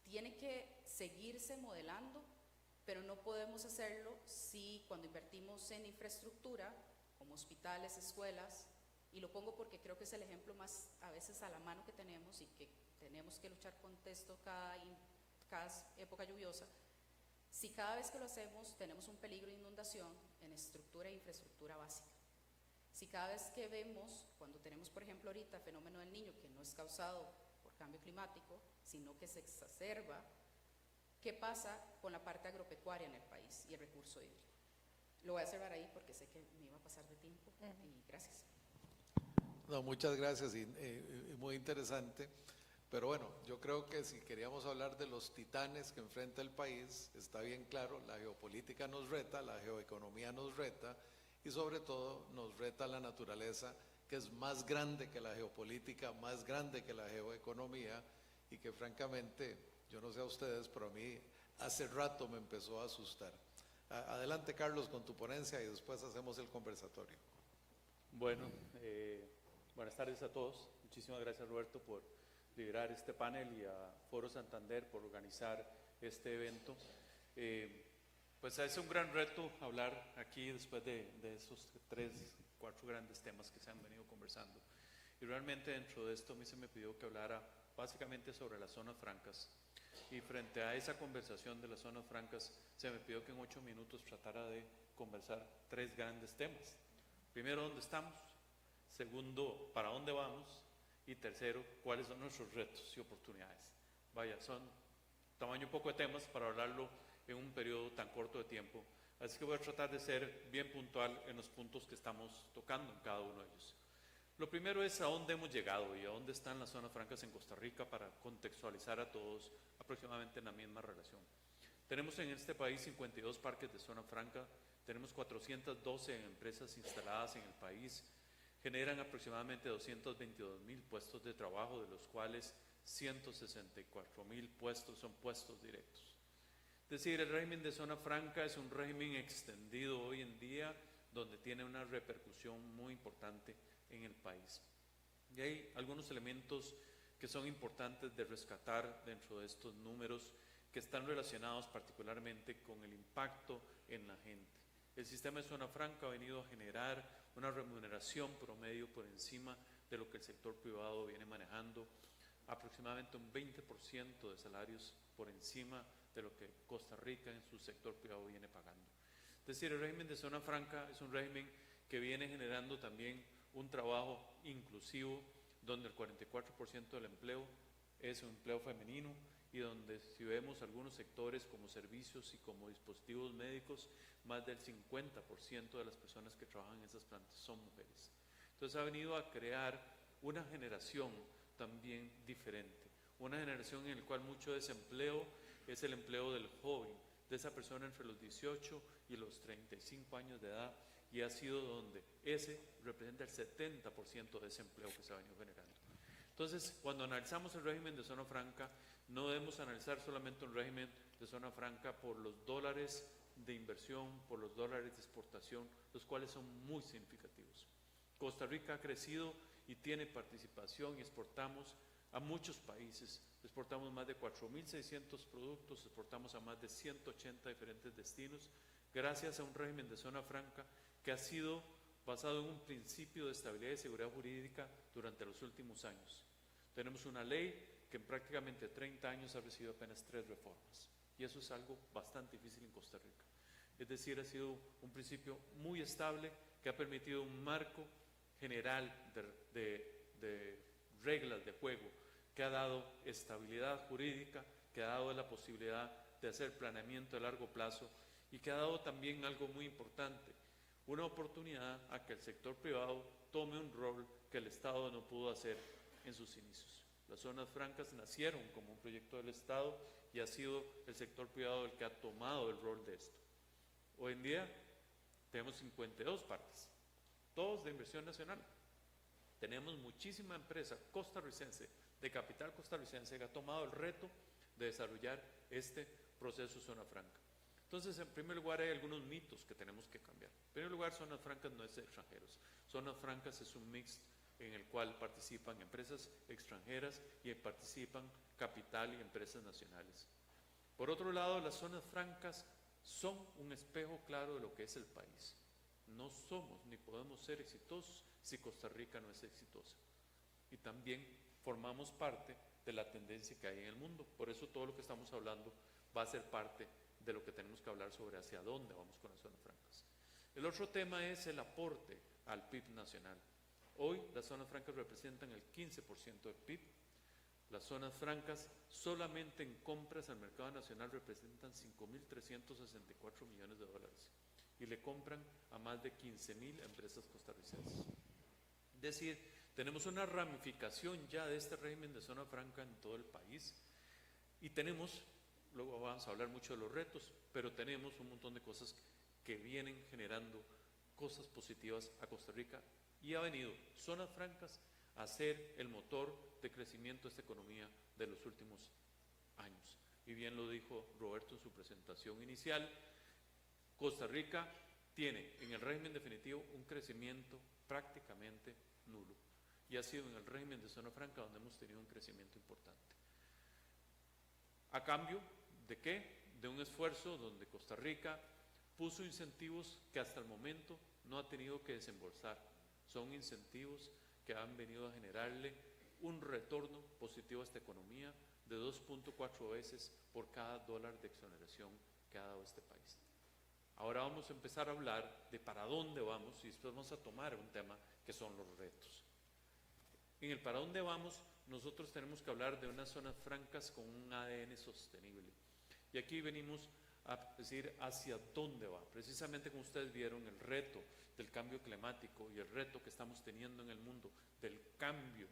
G: tiene que seguirse modelando, pero no podemos hacerlo si cuando invertimos en infraestructura, como hospitales, escuelas, y lo pongo porque creo que es el ejemplo más a veces a la mano que tenemos y que tenemos que luchar con esto cada época lluviosa, Si cada vez que lo hacemos tenemos un peligro de inundación en estructura e infraestructura básica. Si cada vez que vemos, cuando tenemos por ejemplo ahorita el fenómeno del Niño, que no es causado por cambio climático, sino que se exacerba, ¿qué pasa con la parte agropecuaria en el país y el recurso hídrico? Lo voy a cerrar ahí porque sé que me iba a pasar de tiempo y gracias.
C: No, muchas gracias y muy interesante. Pero bueno, yo creo que si queríamos hablar de los titanes que enfrenta el país, está bien claro, la geopolítica nos reta, la geoeconomía nos reta y sobre todo nos reta la naturaleza, que es más grande que la geopolítica, más grande que la geoeconomía y que francamente, yo no sé a ustedes, pero a mí hace rato me empezó a asustar. Adelante, Carlos, con tu ponencia y después hacemos el conversatorio.
H: Bueno, buenas tardes a todos. Muchísimas gracias, Roberto, por liderar este panel y a Foro Santander por organizar este evento. Pues es un gran reto hablar aquí después de esos 4 grandes temas que se han venido conversando. Y realmente dentro de esto a mí se me pidió que hablara básicamente sobre las zonas francas. Y frente a esa conversación de las zonas francas, se me pidió que en 8 minutos tratara de conversar 3 grandes temas. Primero, ¿dónde estamos? Segundo, ¿para dónde vamos? Y tercero, ¿cuáles son nuestros retos y oportunidades? Vaya, son tamaño poco de temas para hablarlo en un periodo tan corto de tiempo. Así que voy a tratar de ser bien puntual en los puntos que estamos tocando en cada uno de ellos. Lo primero es a dónde hemos llegado y a dónde están las zonas francas en Costa Rica para contextualizar a todos aproximadamente en la misma relación. Tenemos en este país 52 parques de zona franca, tenemos 412 empresas instaladas en el país, generan aproximadamente 222,000 puestos de trabajo, de los cuales 164,000 puestos son puestos directos. Es decir, el régimen de zona franca es un régimen extendido hoy en día donde tiene una repercusión muy importante en el país. Y hay algunos elementos que son importantes de rescatar dentro de estos números que están relacionados particularmente con el impacto en la gente. El sistema de zona franca ha venido a generar una remuneración promedio por encima de lo que el sector privado viene manejando, aproximadamente un 20% de salarios por encima de lo que Costa Rica en su sector privado viene pagando. Es decir, el régimen de zona franca es un régimen que viene generando también un trabajo inclusivo, donde el 44% del empleo es un empleo femenino y donde si vemos algunos sectores como servicios y como dispositivos médicos, más del 50% de las personas que trabajan en esas plantas son mujeres. Entonces ha venido a crear una generación también diferente, una generación en la cual mucho desempleo es el empleo del joven, de esa persona entre los 18 y los 35 años de edad, y ha sido donde ese representa el 70% de ese empleo que se ha venido generando. Entonces, cuando analizamos el régimen de zona franca, no debemos analizar solamente un régimen de zona franca por los dólares de inversión, por los dólares de exportación, los cuales son muy significativos. Costa Rica ha crecido y tiene participación y exportamos a muchos países. Exportamos más de 4.600 productos, exportamos a más de 180 diferentes destinos, gracias a un régimen de zona franca que ha sido basado en un principio de estabilidad y seguridad jurídica durante los últimos años. Tenemos una ley que en prácticamente 30 años ha recibido apenas 3 reformas, y eso es algo bastante difícil en Costa Rica. Es decir, ha sido un principio muy estable que ha permitido un marco general de reglas de juego, que ha dado estabilidad jurídica, que ha dado la posibilidad de hacer planeamiento a largo plazo y que ha dado también algo muy importante, una oportunidad a que el sector privado tome un rol que el Estado no pudo hacer en sus inicios. Las zonas francas nacieron como un proyecto del Estado y ha sido el sector privado el que ha tomado el rol de esto. Hoy en día tenemos 52 parques, todos de inversión nacional. Tenemos muchísima empresa costarricense, de capital costarricense, que ha tomado el reto de desarrollar este proceso de zona franca. Entonces, en primer lugar, hay algunos mitos que tenemos que cambiar. En primer lugar, zonas francas no es de extranjeros. Zonas francas es un mix en el cual participan empresas extranjeras y participan capital y empresas nacionales. Por otro lado, las zonas francas son un espejo claro de lo que es el país. No somos ni podemos ser exitosos si Costa Rica no es exitosa. Y también formamos parte de la tendencia que hay en el mundo. Por eso todo lo que estamos hablando va a ser parte de lo que tenemos que hablar sobre hacia dónde vamos con las zonas francas. El otro tema es el aporte al PIB nacional. Hoy las zonas francas representan el 15% del PIB. Las zonas francas solamente en compras al mercado nacional representan 5.364 millones de dólares y le compran a más de 15.000 empresas costarricenses. Es decir, tenemos una ramificación ya de este régimen de zona franca en todo el país y tenemos, luego vamos a hablar mucho de los retos, pero tenemos un montón de cosas que vienen generando cosas positivas a Costa Rica y ha venido zonas francas a ser el motor de crecimiento de esta economía de los últimos años. Y bien lo dijo Roberto en su presentación inicial, Costa Rica tiene en el régimen definitivo un crecimiento prácticamente nulo y ha sido en el régimen de zona franca donde hemos tenido un crecimiento importante. ¿A cambio de qué? De un esfuerzo donde Costa Rica puso incentivos que hasta el momento no ha tenido que desembolsar. Son incentivos que han venido a generarle un retorno positivo a esta economía de 2.4 veces por cada dólar de exoneración que ha dado este país. Ahora vamos a empezar a hablar de para dónde vamos y después vamos a tomar un tema que son los retos. En el para dónde vamos, nosotros tenemos que hablar de unas zonas francas con un ADN sostenible. Y aquí venimos a decir hacia dónde va. Precisamente como ustedes vieron, el reto del cambio climático y el reto que estamos teniendo en el mundo del cambio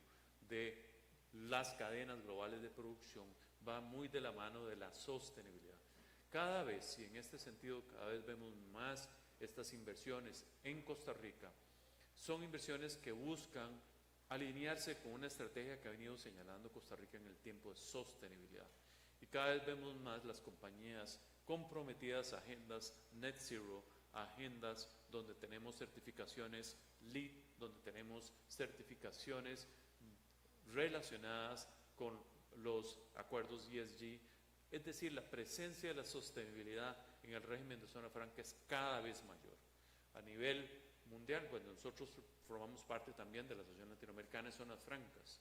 H: de las cadenas globales de producción va muy de la mano de la sostenibilidad. Cada vez, y en este sentido cada vez vemos más estas inversiones en Costa Rica, son inversiones que buscan alinearse con una estrategia que ha venido señalando Costa Rica en el tiempo de sostenibilidad. Y cada vez vemos más las compañías comprometidas a agendas net zero, agendas donde tenemos certificaciones LEED, donde tenemos certificaciones relacionadas con los acuerdos ESG, es decir, la presencia de la sostenibilidad en el régimen de zona franca es cada vez mayor. A nivel mundial, pues nosotros formamos parte también de la Asociación Latinoamericana de Zonas Francas.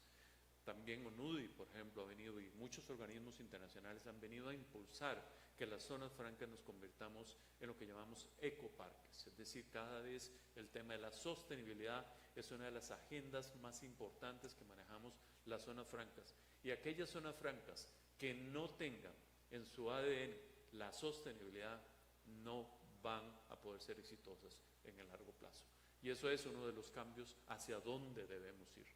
H: También ONUDI, por ejemplo, ha venido y muchos organismos internacionales han venido a impulsar que las zonas francas nos convirtamos en lo que llamamos ecoparques. Es decir, cada vez el tema de la sostenibilidad es una de las agendas más importantes que manejamos las zonas francas. Y aquellas zonas francas que no tengan en su ADN la sostenibilidad no van a poder ser exitosas en el largo plazo. Y eso es uno de los cambios hacia dónde debemos ir.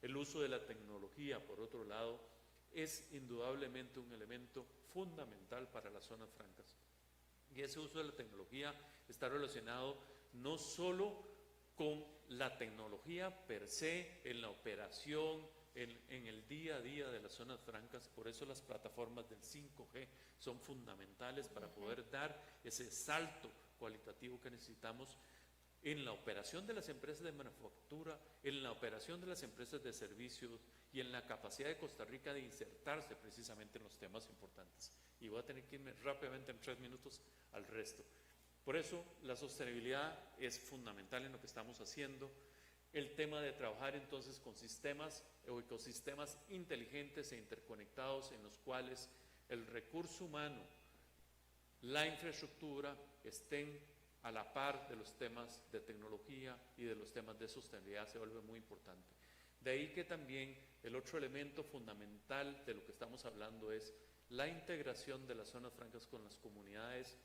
H: El uso de la tecnología, por otro lado, es indudablemente un elemento fundamental para las zonas francas. Y ese uso de la tecnología está relacionado no solo con la tecnología per se, en la operación, en el día a día de las zonas francas. Por eso las plataformas del 5G son fundamentales para poder dar ese salto cualitativo que necesitamos en la operación de las empresas de manufactura, en la operación de las empresas de servicios y en la capacidad de Costa Rica de insertarse precisamente en los temas importantes. Y voy a tener que irme rápidamente en 3 minutos al resto. Por eso la sostenibilidad es fundamental en lo que estamos haciendo. El tema de trabajar entonces con sistemas o ecosistemas inteligentes e interconectados en los cuales el recurso humano, la infraestructura estén a la par de los temas de tecnología y de los temas de sostenibilidad se vuelve muy importante. De ahí que también el otro elemento fundamental de lo que estamos hablando es la integración de las zonas francas con las comunidades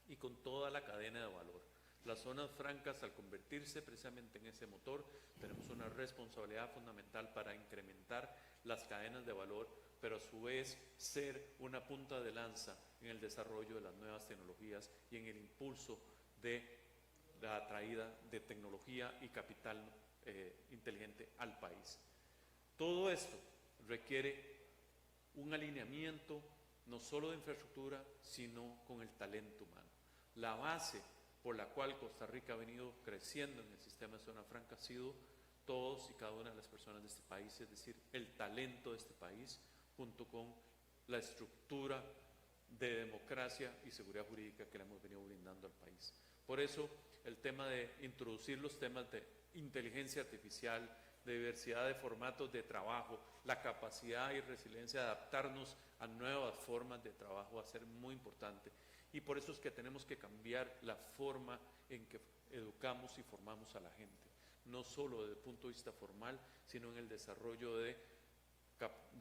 H: y con toda la cadena de valor. Las zonas francas, al convertirse precisamente en ese motor, tenemos una responsabilidad fundamental para incrementar las cadenas de valor, pero a su vez ser una punta de lanza en el desarrollo de las nuevas tecnologías y en el impulso de la traída de tecnología y capital inteligente al país. Todo esto requiere un alineamiento no solo de infraestructura, sino con el talento humano. La base por la cual Costa Rica ha venido creciendo en el sistema de zona franca ha sido todos y cada una de las personas de este país, es decir, el talento de este país, junto con la estructura de democracia y seguridad jurídica que le hemos venido brindando al país. Por eso, el tema de introducir los temas de inteligencia artificial, de diversidad de formatos de trabajo, la capacidad y resiliencia de adaptarnos a nuevas formas de trabajo va a ser muy importante. Y por eso es que tenemos que cambiar la forma en que educamos y formamos a la gente, no solo desde el punto de vista formal, sino en el desarrollo de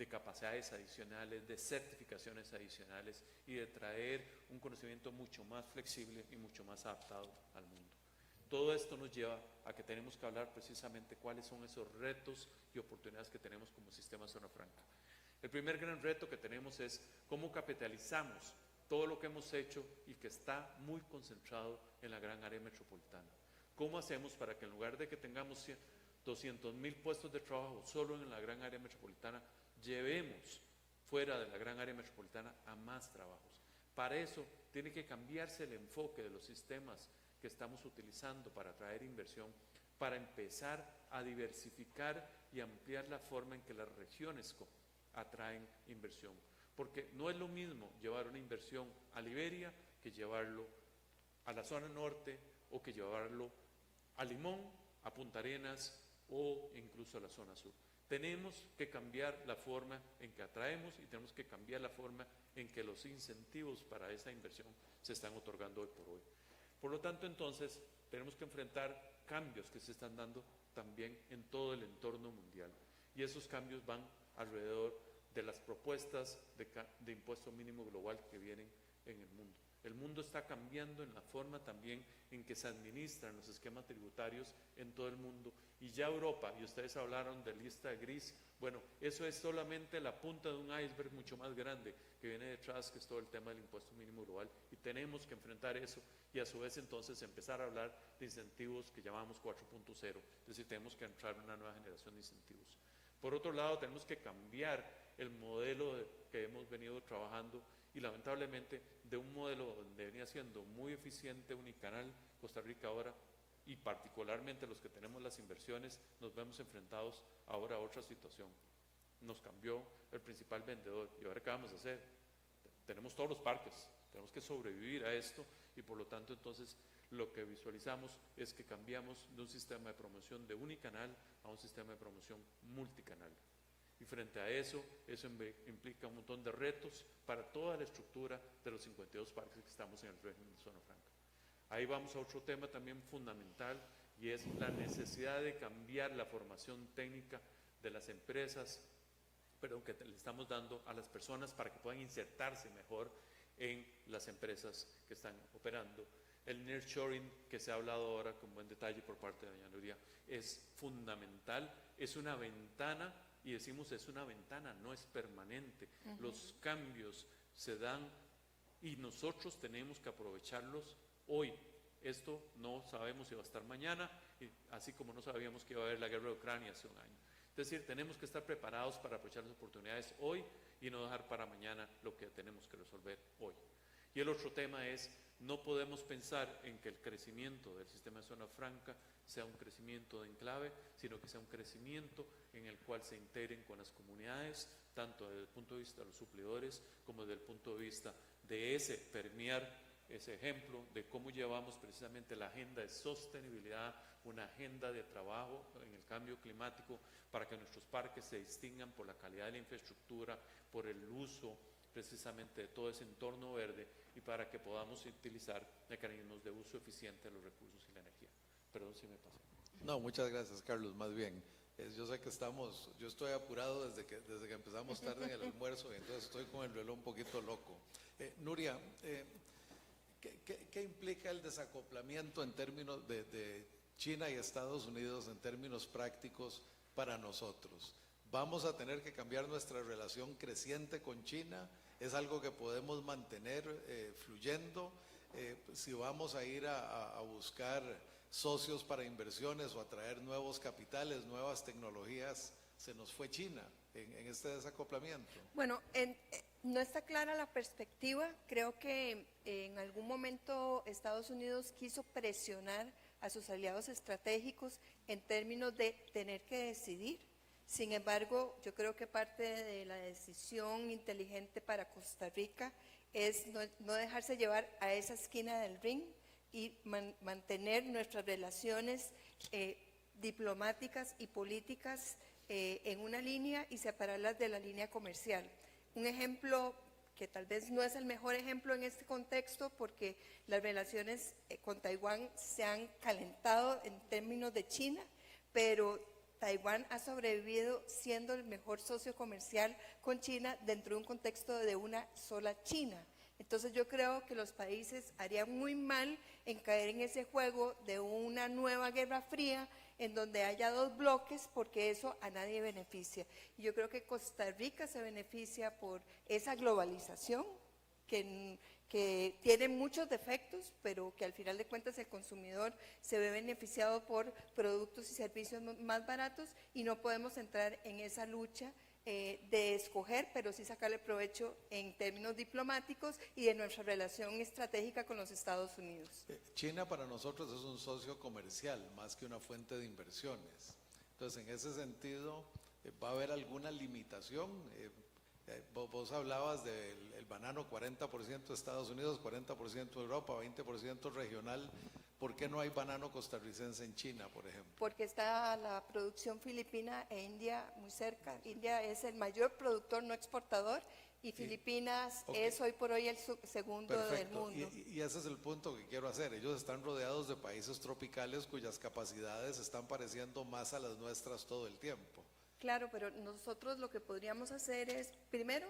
H: capacidades adicionales, de certificaciones adicionales y de traer un conocimiento mucho más flexible y mucho más adaptado al mundo. Todo esto nos lleva a que tenemos que hablar precisamente cuáles son esos retos y oportunidades que tenemos como sistema Zona Franca. El primer gran reto que tenemos es cómo capitalizamos todo lo que hemos hecho y que está muy concentrado en la gran área metropolitana. ¿Cómo hacemos para que en lugar de que tengamos 200,000 puestos de trabajo solo en la gran área metropolitana, llevemos fuera de la gran área metropolitana a más trabajos? Para eso tiene que cambiarse el enfoque de los sistemas que estamos utilizando para atraer inversión, para empezar a diversificar y ampliar la forma en que las regiones atraen inversión. Porque no es lo mismo llevar una inversión a Liberia que llevarlo a la zona norte o que llevarlo a Limón, a Punta Arenas o incluso a la zona sur. Tenemos que cambiar la forma en que atraemos y tenemos que cambiar la forma en que los incentivos para esa inversión se están otorgando hoy por hoy. Por lo tanto, entonces, tenemos que enfrentar cambios que se están dando también en todo el entorno mundial. Y esos cambios van alrededor de las propuestas de impuesto mínimo global que vienen en el mundo. El mundo está cambiando en la forma también en que se administran los esquemas tributarios en todo el mundo. Y ya Europa, y ustedes hablaron de lista gris, bueno, eso es solamente la punta de un iceberg mucho más grande que viene detrás, que es todo el tema del impuesto mínimo global. Y tenemos que enfrentar eso y a su vez entonces empezar a hablar de incentivos que llamamos 4.0. Es decir, tenemos que entrar en una nueva generación de incentivos. Por otro lado, tenemos que cambiar el modelo que hemos venido trabajando y lamentablemente de un modelo donde venía siendo muy eficiente Unicanal, Costa Rica ahora, y particularmente los que tenemos las inversiones, nos vemos enfrentados ahora a otra situación. Nos cambió el principal vendedor y ahora ¿qué vamos a hacer? Tenemos todos los parques, tenemos que sobrevivir a esto y por lo tanto entonces lo que visualizamos es que cambiamos de un sistema de promoción de unicanal a un sistema de promoción multicanal. Y frente a eso implica un montón de retos para toda la estructura de los 52 parques que estamos en el régimen de Zona Franca. Ahí vamos a otro tema también fundamental y es la necesidad de cambiar la formación técnica de las empresas, que le estamos dando a las personas para que puedan insertarse mejor en las empresas que están operando. El nearshoring que se ha hablado ahora con buen detalle por parte de doña Nuria es fundamental, es una ventana. Y decimos es una ventana, no es permanente. Los cambios se dan y nosotros tenemos que aprovecharlos hoy. Esto no sabemos si va a estar mañana, así como no sabíamos que iba a haber la guerra de Ucrania hace un año. Es decir, tenemos que estar preparados para aprovechar las oportunidades hoy y no dejar para mañana lo que tenemos que resolver hoy. Y el otro tema es, no podemos pensar en que el crecimiento del sistema de Zona Franca sea un crecimiento de enclave, sino que sea un crecimiento en el cual se integren con las comunidades, tanto desde el punto de vista de los suplidores, como desde el punto de vista de permear ese ejemplo de cómo llevamos precisamente la agenda de sostenibilidad, una agenda de trabajo en el cambio climático, para que nuestros parques se distingan por la calidad de la infraestructura, por el uso precisamente de todo ese entorno verde y para que podamos utilizar mecanismos de uso eficiente de los recursos y la energía. Perdón si me pasé.
C: No, muchas gracias, Carlos, más bien. Yo sé que yo estoy apurado desde que empezamos tarde en el almuerzo y entonces estoy con el reloj un poquito loco. Nuria, ¿qué implica el desacoplamiento en términos de China y Estados Unidos en términos prácticos para nosotros? ¿Vamos a tener que cambiar nuestra relación creciente con China? ¿Es algo que podemos mantener fluyendo? Si vamos a ir a buscar socios para inversiones o atraer nuevos capitales, nuevas tecnologías, se nos fue China en este desacoplamiento.
E: Bueno, no está clara la perspectiva. Creo que en algún momento Estados Unidos quiso presionar a sus aliados estratégicos en términos de tener que decidir. Sin embargo, yo creo que parte de la decisión inteligente para Costa Rica es no dejarse llevar a esa esquina del ring y mantener nuestras relaciones diplomáticas y políticas en una línea y separarlas de la línea comercial. un ejemplo que tal vez no es el mejor ejemplo en este contexto porque las relaciones con Taiwán se han calentado en términos de China, pero Taiwán ha sobrevivido siendo el mejor socio comercial con China dentro de un contexto de una sola China. Entonces yo creo que los países harían muy mal en caer en ese juego de una nueva guerra fría en donde haya dos bloques, porque eso a nadie beneficia. Y yo creo que Costa Rica se beneficia por esa globalización que tiene muchos defectos, pero que al final de cuentas el consumidor se ve beneficiado por productos y servicios más baratos, y no podemos entrar en esa lucha de escoger, pero sí sacarle provecho en términos diplomáticos y de nuestra relación estratégica con los Estados Unidos.
C: China para nosotros es un socio comercial más que una fuente de inversiones. Entonces, en ese sentido, ¿va a haber alguna limitación? Vos hablabas del banano, 40% de Estados Unidos, 40% de Europa, 20% regional. ¿Por qué no hay banano costarricense en China, por ejemplo?
E: Porque está la producción filipina e India muy cerca. India es el mayor productor no exportador y Filipinas es hoy por hoy el segundo del mundo.
C: Y ese es el punto que quiero hacer. Ellos están rodeados de países tropicales cuyas capacidades están pareciendo más a las nuestras todo el tiempo.
E: Claro, pero nosotros lo que podríamos hacer es, primero,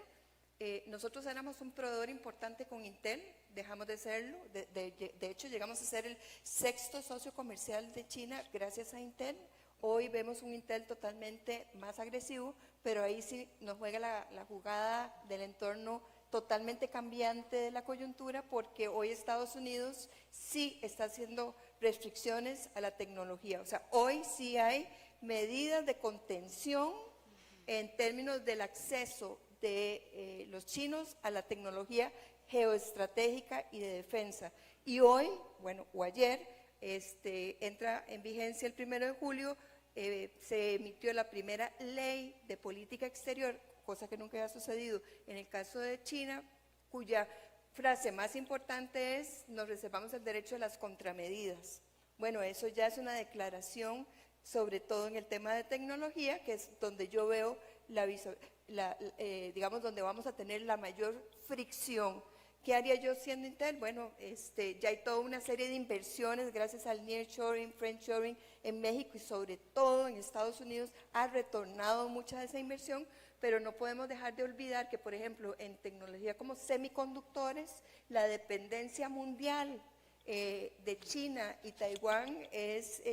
E: nosotros éramos un proveedor importante con Intel, dejamos de serlo, de hecho llegamos a ser el 6º socio comercial de China gracias a Intel. Hoy vemos un Intel totalmente más agresivo, pero ahí sí nos juega la jugada del entorno totalmente cambiante de la coyuntura, porque hoy Estados Unidos sí está haciendo restricciones a la tecnología, o sea, hoy sí hay medidas de contención en términos del acceso de los chinos a la tecnología geoestratégica y de defensa. Y hoy, bueno, o ayer, entra en vigencia el 1 de julio, se emitió la primera ley de política exterior, cosa que nunca había sucedido en el caso de China, cuya frase más importante es: nos reservamos el derecho a las contramedidas. Bueno, eso ya es una declaración, sobre todo en el tema de tecnología, que es donde yo veo digamos, donde vamos a tener la mayor fricción. ¿Qué haría yo siendo Intel? Bueno, ya hay toda una serie de inversiones gracias al nearshoring, friendshoring en México y sobre todo en Estados Unidos ha retornado mucha de esa inversión, pero no podemos dejar de olvidar que, por ejemplo, en tecnología como semiconductores, la dependencia mundial de China y Taiwán es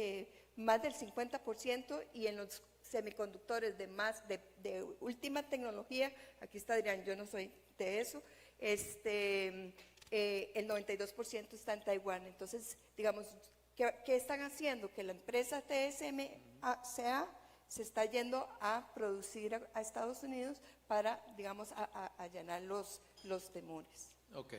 E: más del 50%, y en los semiconductores de última tecnología, aquí está Adrián, yo no soy de eso, el 92% está en Taiwán. Entonces, digamos, ¿qué están haciendo? Que la empresa TSMC se está yendo a producir a Estados Unidos para, digamos, allanar los temores.
C: Ok.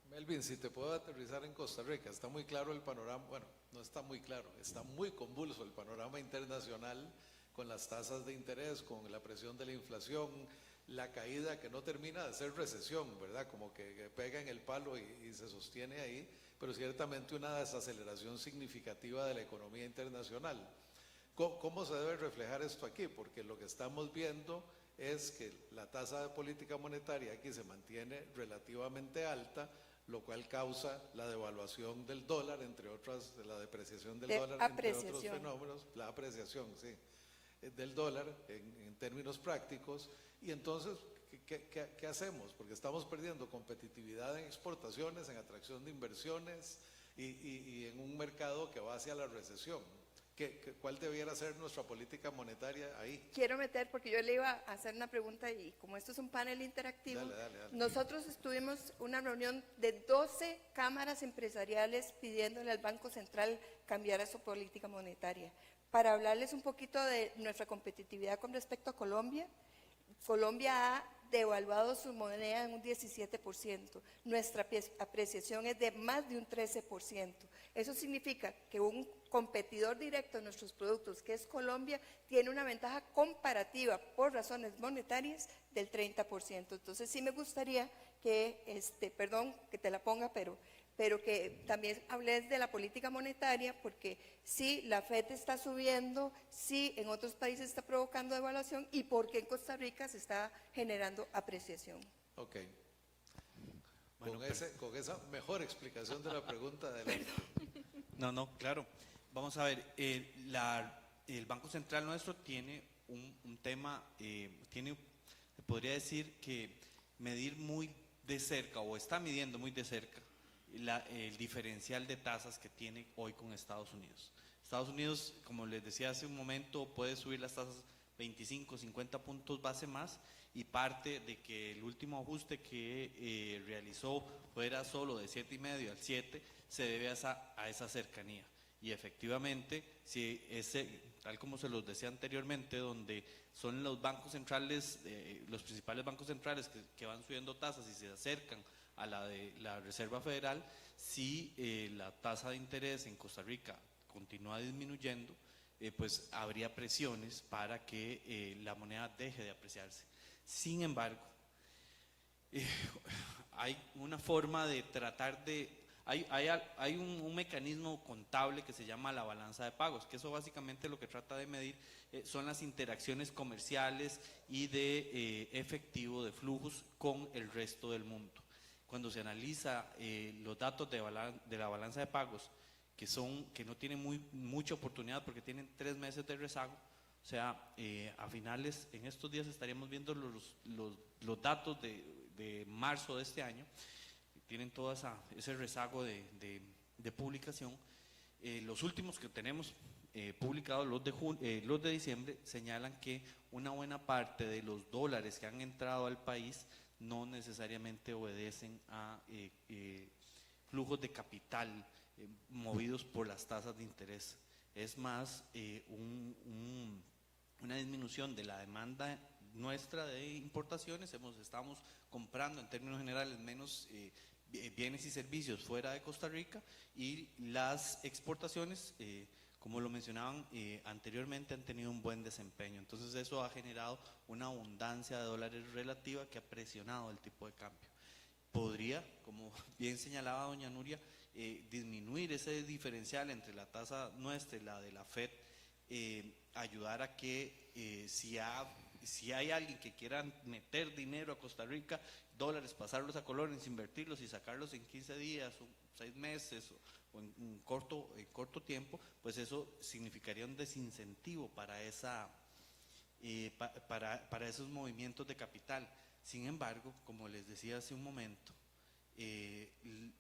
C: Melvin, si te puedo aterrizar en Costa Rica, está muy claro el panorama, bueno, no está muy claro, está muy convulso el panorama internacional con las tasas de interés, con la presión de la inflación, la caída que no termina de ser recesión, ¿verdad? Como que pega en el palo y se sostiene ahí, pero ciertamente una desaceleración significativa de la economía internacional. ¿Cómo se debe reflejar esto aquí? Porque lo que estamos viendo es que la tasa de política monetaria aquí se mantiene relativamente alta, lo cual causa la devaluación del dólar, entre otras, la depreciación del dólar, entre otros fenómenos, la apreciación, sí, del dólar en términos prácticos. Y entonces, ¿qué hacemos? Porque estamos perdiendo competitividad en exportaciones, en atracción de inversiones y en un mercado que va hacia la recesión. ¿Cuál debiera ser nuestra política monetaria ahí?
E: Quiero meter, porque yo le iba a hacer una pregunta y como esto es un panel interactivo,
C: dale.
E: Nosotros estuvimos una reunión de 12 cámaras empresariales pidiéndole al Banco Central cambiar su política monetaria. Para hablarles un poquito de nuestra competitividad con respecto a Colombia, Colombia ha devaluado su moneda en un 17%, nuestra apreciación es de más de un 13%. Eso significa que un competidor directo en nuestros productos, que es Colombia, tiene una ventaja comparativa por razones monetarias del 30%. Entonces sí me gustaría que, perdón que te la ponga, pero pero que también hablé de la política monetaria, porque sí, la FED está subiendo, sí, en otros países está provocando devaluación, y porque en Costa Rica se está generando apreciación.
C: Ok.
F: Bueno,
C: Con esa mejor explicación de la pregunta de
F: No, claro. Vamos a ver, el Banco Central nuestro tiene un tema, podría decir que medir muy de cerca, o está midiendo muy de cerca, el diferencial de tasas que tiene hoy con Estados Unidos. Estados Unidos, como les decía hace un momento, puede subir las tasas 25, 50 puntos base más, y parte de que el último ajuste que realizó fuera solo de 7,5 al 7, se debe a esa cercanía. Y efectivamente, si tal como se los decía anteriormente, donde son los bancos centrales, los principales bancos centrales que van subiendo tasas y se acercan a la de la Reserva Federal, si la tasa de interés en Costa Rica continúa disminuyendo, pues habría presiones para que la moneda deje de apreciarse. Sin embargo, hay una forma de tratar de... Hay un mecanismo contable que se llama la balanza de pagos, que eso básicamente lo que trata de medir son las interacciones comerciales y de efectivo, de flujos con el resto del mundo. Cuando se analiza los datos de la balanza de pagos, que no tienen mucha oportunidad porque tienen 3 meses de rezago, o sea, a finales, en estos días estaríamos viendo los datos de marzo de este año, tienen todo ese rezago de publicación. Los últimos que tenemos publicados, los de diciembre, señalan que una buena parte de los dólares que han entrado al país no necesariamente obedecen a flujos de capital movidos por las tasas de interés. Es más una disminución de la demanda nuestra de importaciones. Estamos comprando en términos generales menos bienes y servicios fuera de Costa Rica, y las exportaciones, como lo mencionaban anteriormente, han tenido un buen desempeño. Entonces eso ha generado una abundancia de dólares relativa que ha presionado el tipo de cambio. Podría, como bien señalaba doña Nuria, disminuir ese diferencial entre la tasa nuestra y la de la FED, ayudar a que si hay alguien que quiera meter dinero a Costa Rica, dólares, pasarlos a colones, invertirlos y sacarlos en 15 días o 6 meses o en corto tiempo, pues eso significaría un desincentivo para esos movimientos de capital. Sin embargo, como les decía hace un momento,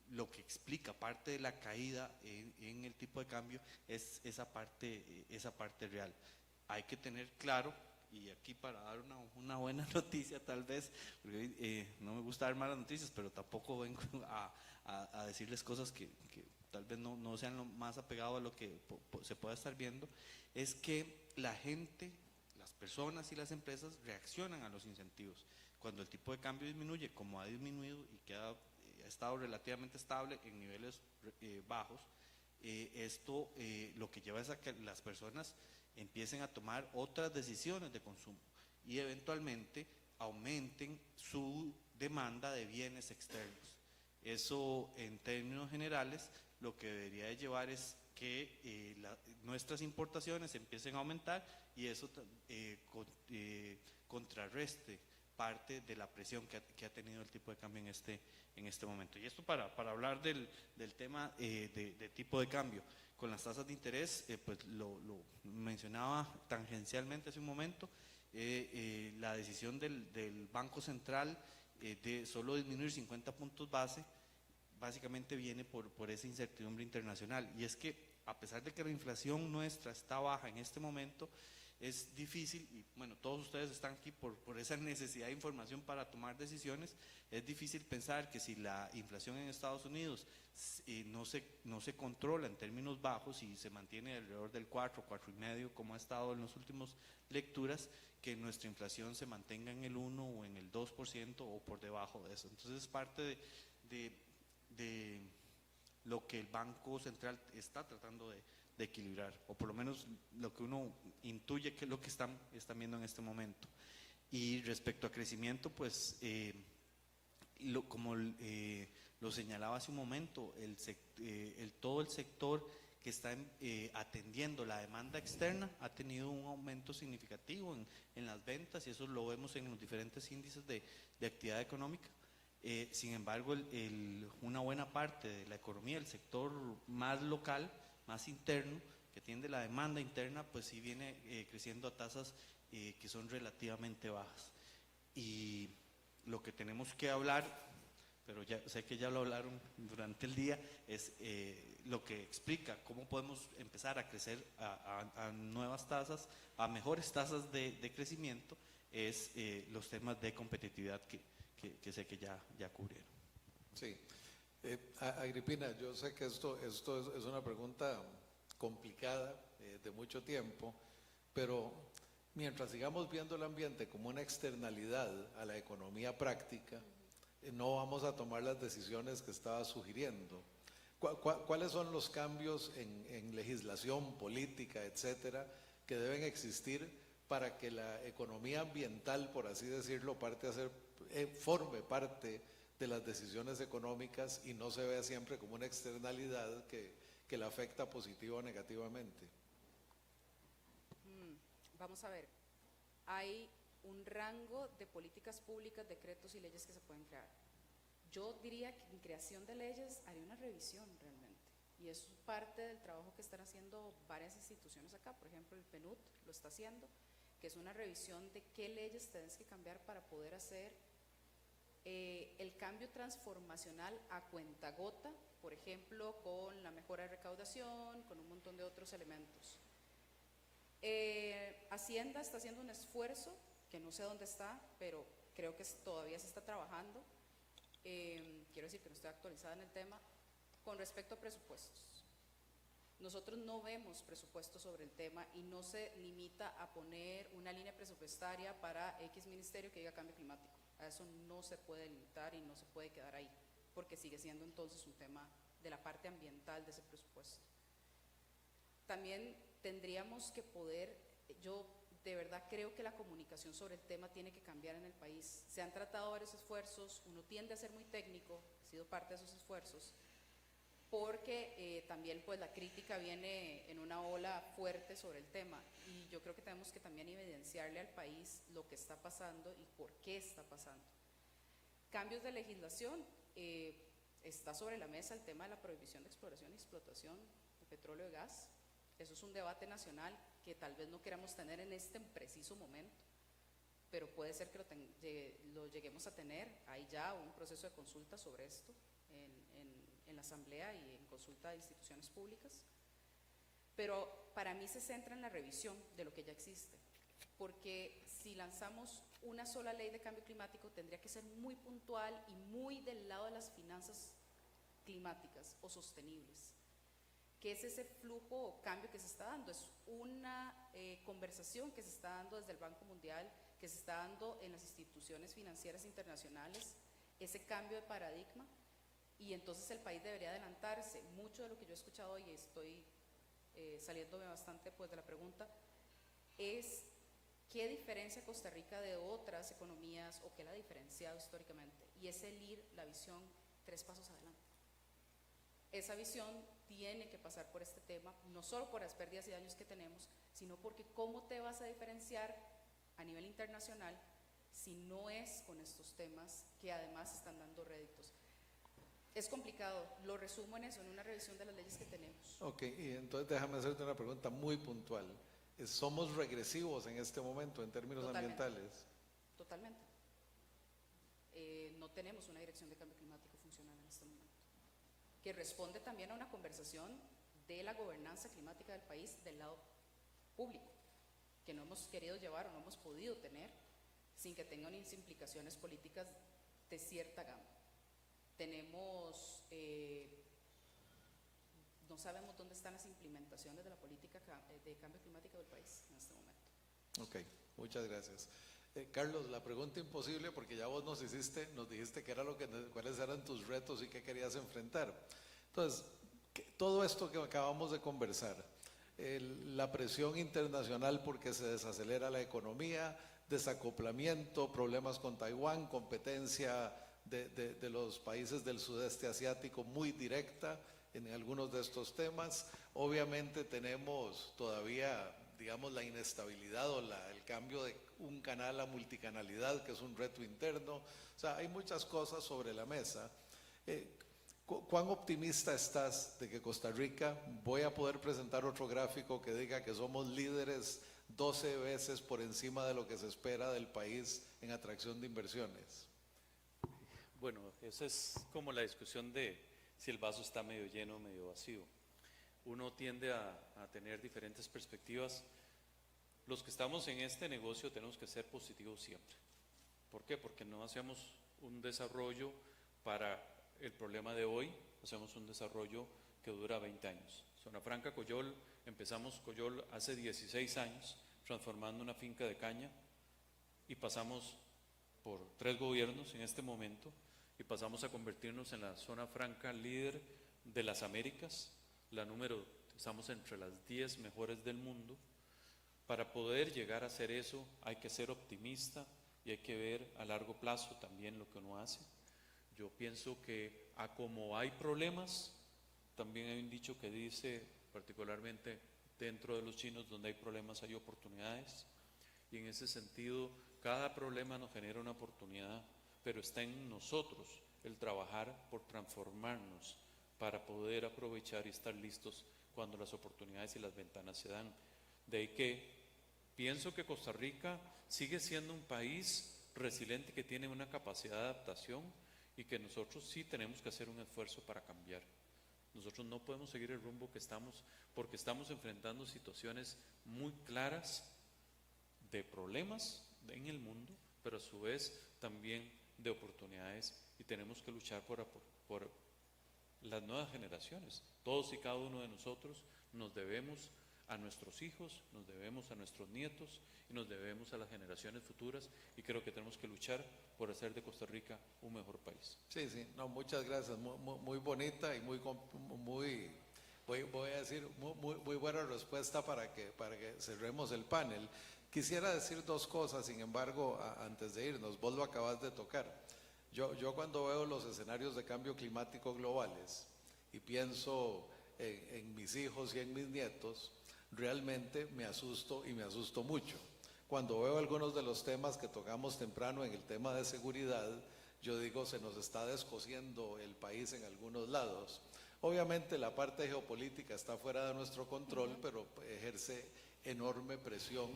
F: lo que explica parte de la caída en el tipo de cambio es esa parte real. Hay que tener claro, y aquí para dar una buena noticia tal vez, porque no me gusta dar malas noticias, pero tampoco vengo a decirles cosas que tal vez no sean lo más apegado a lo que se pueda estar viendo, es que la gente, las personas y las empresas reaccionan a los incentivos. Cuando el tipo de cambio disminuye, como ha disminuido y ha estado relativamente estable en niveles bajos, esto lo que lleva es a que las personas empiecen a tomar otras decisiones de consumo y eventualmente aumenten su demanda de bienes externos. Eso, en términos generales, lo que debería de llevar es que nuestras importaciones empiecen a aumentar, y eso contrarreste parte de la presión que ha tenido el tipo de cambio en este momento. Y esto para hablar del tema de tipo de cambio. Con las tasas de interés, pues lo mencionaba tangencialmente hace un momento, la decisión del Banco Central de solo disminuir 50 puntos base, básicamente viene por esa incertidumbre internacional. Y es que a pesar de que la inflación nuestra está baja en este momento, es difícil, y bueno, todos ustedes están aquí por esa necesidad de información para tomar decisiones. Es difícil pensar que si la inflación en Estados Unidos no se controla en términos bajos y se mantiene alrededor del 4, 4,5, como ha estado en las últimas lecturas, que nuestra inflación se mantenga en el 1 o en el 2% o por debajo de eso. Entonces es parte de lo que el Banco Central está tratando de equilibrar, o por lo menos lo que uno intuye que es lo que están viendo en este momento. Y respecto a crecimiento, pues como los lo señalaba hace un momento, todo el sector que está atendiendo la demanda externa ha tenido un aumento significativo en las ventas, y eso lo vemos en los diferentes índices de actividad económica. Sin embargo, una buena parte de la economía, el sector más local, más interno, que atiende la demanda interna, pues sí viene creciendo a tasas que son relativamente bajas. Y lo que tenemos que hablar, pero ya sé que ya lo hablaron durante el día, es lo que explica cómo podemos empezar a crecer a nuevas tasas, a mejores tasas de crecimiento, es los temas de competitividad que sé que ya cubrieron.
C: Sí. Agripina, yo sé que esto es una pregunta complicada, de mucho tiempo, pero mientras sigamos viendo el ambiente como una externalidad a la economía práctica, no vamos a tomar las decisiones que estaba sugiriendo. ¿Cuáles son los cambios en legislación, política, etcétera, que deben existir para que la economía ambiental, por así decirlo, forme parte de las decisiones económicas y no se vea siempre como una externalidad que la afecta positiva o negativamente?
G: Vamos a ver, hay un rango de políticas públicas, decretos y leyes que se pueden crear. Yo diría que en creación de leyes haría una revisión realmente, y es parte del trabajo que están haciendo varias instituciones acá. Por ejemplo, el PNUD lo está haciendo, que es una revisión de qué leyes tienes que cambiar para poder hacer el cambio transformacional a cuentagota, por ejemplo, con la mejora de recaudación, con un montón de otros elementos. Hacienda está haciendo un esfuerzo, que no sé dónde está, pero creo que todavía se está trabajando. Quiero decir que no estoy actualizada en el tema. Con respecto a presupuestos, nosotros no vemos presupuestos sobre el tema, y no se limita a poner una línea presupuestaria para X ministerio que diga cambio climático. A eso no se puede limitar y no se puede quedar ahí, porque sigue siendo entonces un tema de la parte ambiental de ese presupuesto. También tendríamos que poder, yo de verdad creo que la comunicación sobre el tema tiene que cambiar en el país. Se han tratado varios esfuerzos, uno tiende a ser muy técnico, he sido parte de esos esfuerzos, porque también pues la crítica viene en una ola fuerte sobre el tema, y yo creo que tenemos que también evidenciarle al país lo que está pasando y por qué está pasando. Cambios de legislación, está sobre la mesa el tema de la prohibición de exploración y explotación de petróleo y gas. Eso es un debate nacional que tal vez no queramos tener en este preciso momento, pero puede ser que lo lleguemos a tener. Hay ya un proceso de consulta sobre esto en la Asamblea y en consulta de instituciones públicas, pero para mí se centra en la revisión de lo que ya existe, porque si lanzamos una sola ley de cambio climático tendría que ser muy puntual y muy del lado de las finanzas climáticas o sostenibles. ¿Qué es ese flujo o cambio que se está dando? Es una conversación que se está dando desde el Banco Mundial, que se está dando en las instituciones financieras internacionales, ese cambio de paradigma, y entonces el país debería adelantarse. Mucho de lo que yo he escuchado hoy, estoy saliéndome bastante pues de la pregunta, es qué diferencia Costa Rica de otras economías, o qué la ha diferenciado históricamente, y es el ir la visión 3 pasos adelante. Esa visión tiene que pasar por este tema, no solo por las pérdidas y daños que tenemos, sino porque cómo te vas a diferenciar a nivel internacional si no es con estos temas que además están dando réditos. Es complicado, lo resumo en eso, en una revisión de las leyes que tenemos.
C: Ok, y entonces déjame hacerte una pregunta muy puntual. ¿Somos regresivos en este momento en términos ambientales?
G: Totalmente. No tenemos una dirección de cambio climático funcional en este momento, que responde también a una conversación de la gobernanza climática del país del lado público, que no hemos querido llevar o no hemos podido tener sin que tenga unas implicaciones políticas de cierta gama. Tenemos, no sabemos dónde están las implementaciones de la política de cambio climático del país en este momento.
C: Ok, muchas gracias. Carlos, la pregunta imposible, porque ya vos nos dijiste cuáles eran tus retos y qué querías enfrentar. Entonces, todo esto que acabamos de conversar, la presión internacional porque se desacelera la economía, desacoplamiento, problemas con Taiwán, competencia de los países del sudeste asiático muy directa en algunos de estos temas. Obviamente tenemos todavía, digamos, la inestabilidad o el cambio de un canal a multicanalidad, que es un reto interno. O sea, hay muchas cosas sobre la mesa. ¿Cuán optimista estás de que Costa Rica, voy a poder presentar otro gráfico que diga que somos líderes 12 veces por encima de lo que se espera del país en atracción de inversiones?
H: Bueno, esa es como la discusión de si el vaso está medio lleno o medio vacío. Uno tiende a tener diferentes perspectivas. Los que estamos en este negocio tenemos que ser positivos siempre. ¿Por qué? Porque no hacemos un desarrollo para el problema de hoy, hacemos un desarrollo que dura 20 años. Zona Franca Coyol, empezamos Coyol hace 16 años, transformando una finca de caña, y pasamos por 3 gobiernos en este momento, y pasamos a convertirnos en la zona franca líder de las Américas, estamos entre las 10 mejores del mundo. Para poder llegar a hacer eso hay que ser optimista y hay que ver a largo plazo también lo que uno hace. Yo pienso que como hay problemas, también hay un dicho que dice, particularmente dentro de los chinos, donde hay problemas hay oportunidades, y en ese sentido cada problema nos genera una oportunidad, pero está en nosotros el trabajar por transformarnos para poder aprovechar y estar listos cuando las oportunidades y las ventanas se dan. De ahí que pienso que Costa Rica sigue siendo un país resiliente que tiene una capacidad de adaptación y que nosotros sí tenemos que hacer un esfuerzo para cambiar. Nosotros no podemos seguir el rumbo que estamos, porque estamos enfrentando situaciones muy claras de problemas en el mundo, pero a su vez también de oportunidades, y tenemos que luchar por las nuevas generaciones. Todos y cada uno de nosotros nos debemos a nuestros hijos, nos debemos a nuestros nietos y nos debemos a las generaciones futuras, y creo que tenemos que luchar por hacer de Costa Rica un mejor país.
C: Sí, no, muchas gracias, muy bonita y muy voy a decir, muy buena respuesta para que cerremos el panel. Quisiera decir 2 cosas, sin embargo, antes de irnos, vos lo acabas de tocar. Yo cuando veo los escenarios de cambio climático globales y pienso en mis hijos y en mis nietos, realmente me asusto, y me asusto mucho. Cuando veo algunos de los temas que tocamos temprano en el tema de seguridad, yo digo, se nos está descosiendo el país en algunos lados. Obviamente la parte geopolítica está fuera de nuestro control, pero ejerce enorme presión.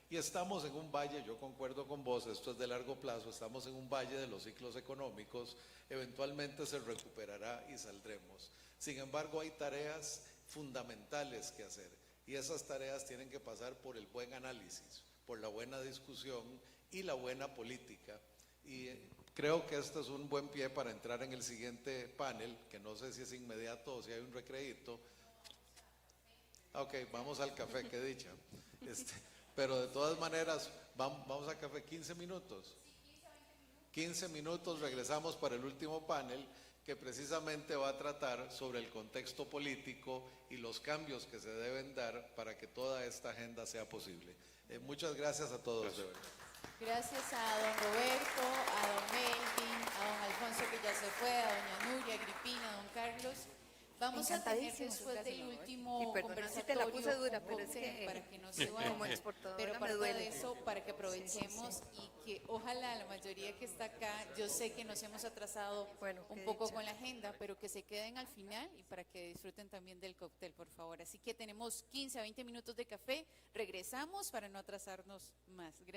C: Y estamos en un valle, yo concuerdo con vos, esto es de largo plazo, estamos en un valle de los ciclos económicos, eventualmente se recuperará y saldremos. Sin embargo, hay tareas fundamentales que hacer, y esas tareas tienen que pasar por el buen análisis, por la buena discusión y la buena política. Y creo que este es un buen pie para entrar en el siguiente panel, que no sé si es inmediato o si hay un recreíto. Ok, vamos al café, qué dicha. Pero de todas maneras, vamos a café 15 minutos. 15 minutos, regresamos para el último panel, que precisamente va a tratar sobre el contexto político y los cambios que se deben dar para que toda esta agenda sea posible. Muchas gracias a todos.
H: Gracias.
C: De verdad.
B: Gracias a don Roberto, a don Melvin, a don Alfonso, que ya se fue, a doña Nuria, a Agripina, a don Carlos. Vamos a tener después del último
E: y perdona si te la puse dura, pero es que
B: para que no se vayan,
E: como exportadora
B: pero
E: me
B: aparte
E: duele.
B: de eso, para que aprovechemos y que ojalá la mayoría que está acá, yo sé que nos hemos atrasado un poco con la agenda, pero que se queden al final y para que disfruten también del cóctel, por favor. Así que tenemos 15 a 20 minutos de café, regresamos para no atrasarnos más. Gracias.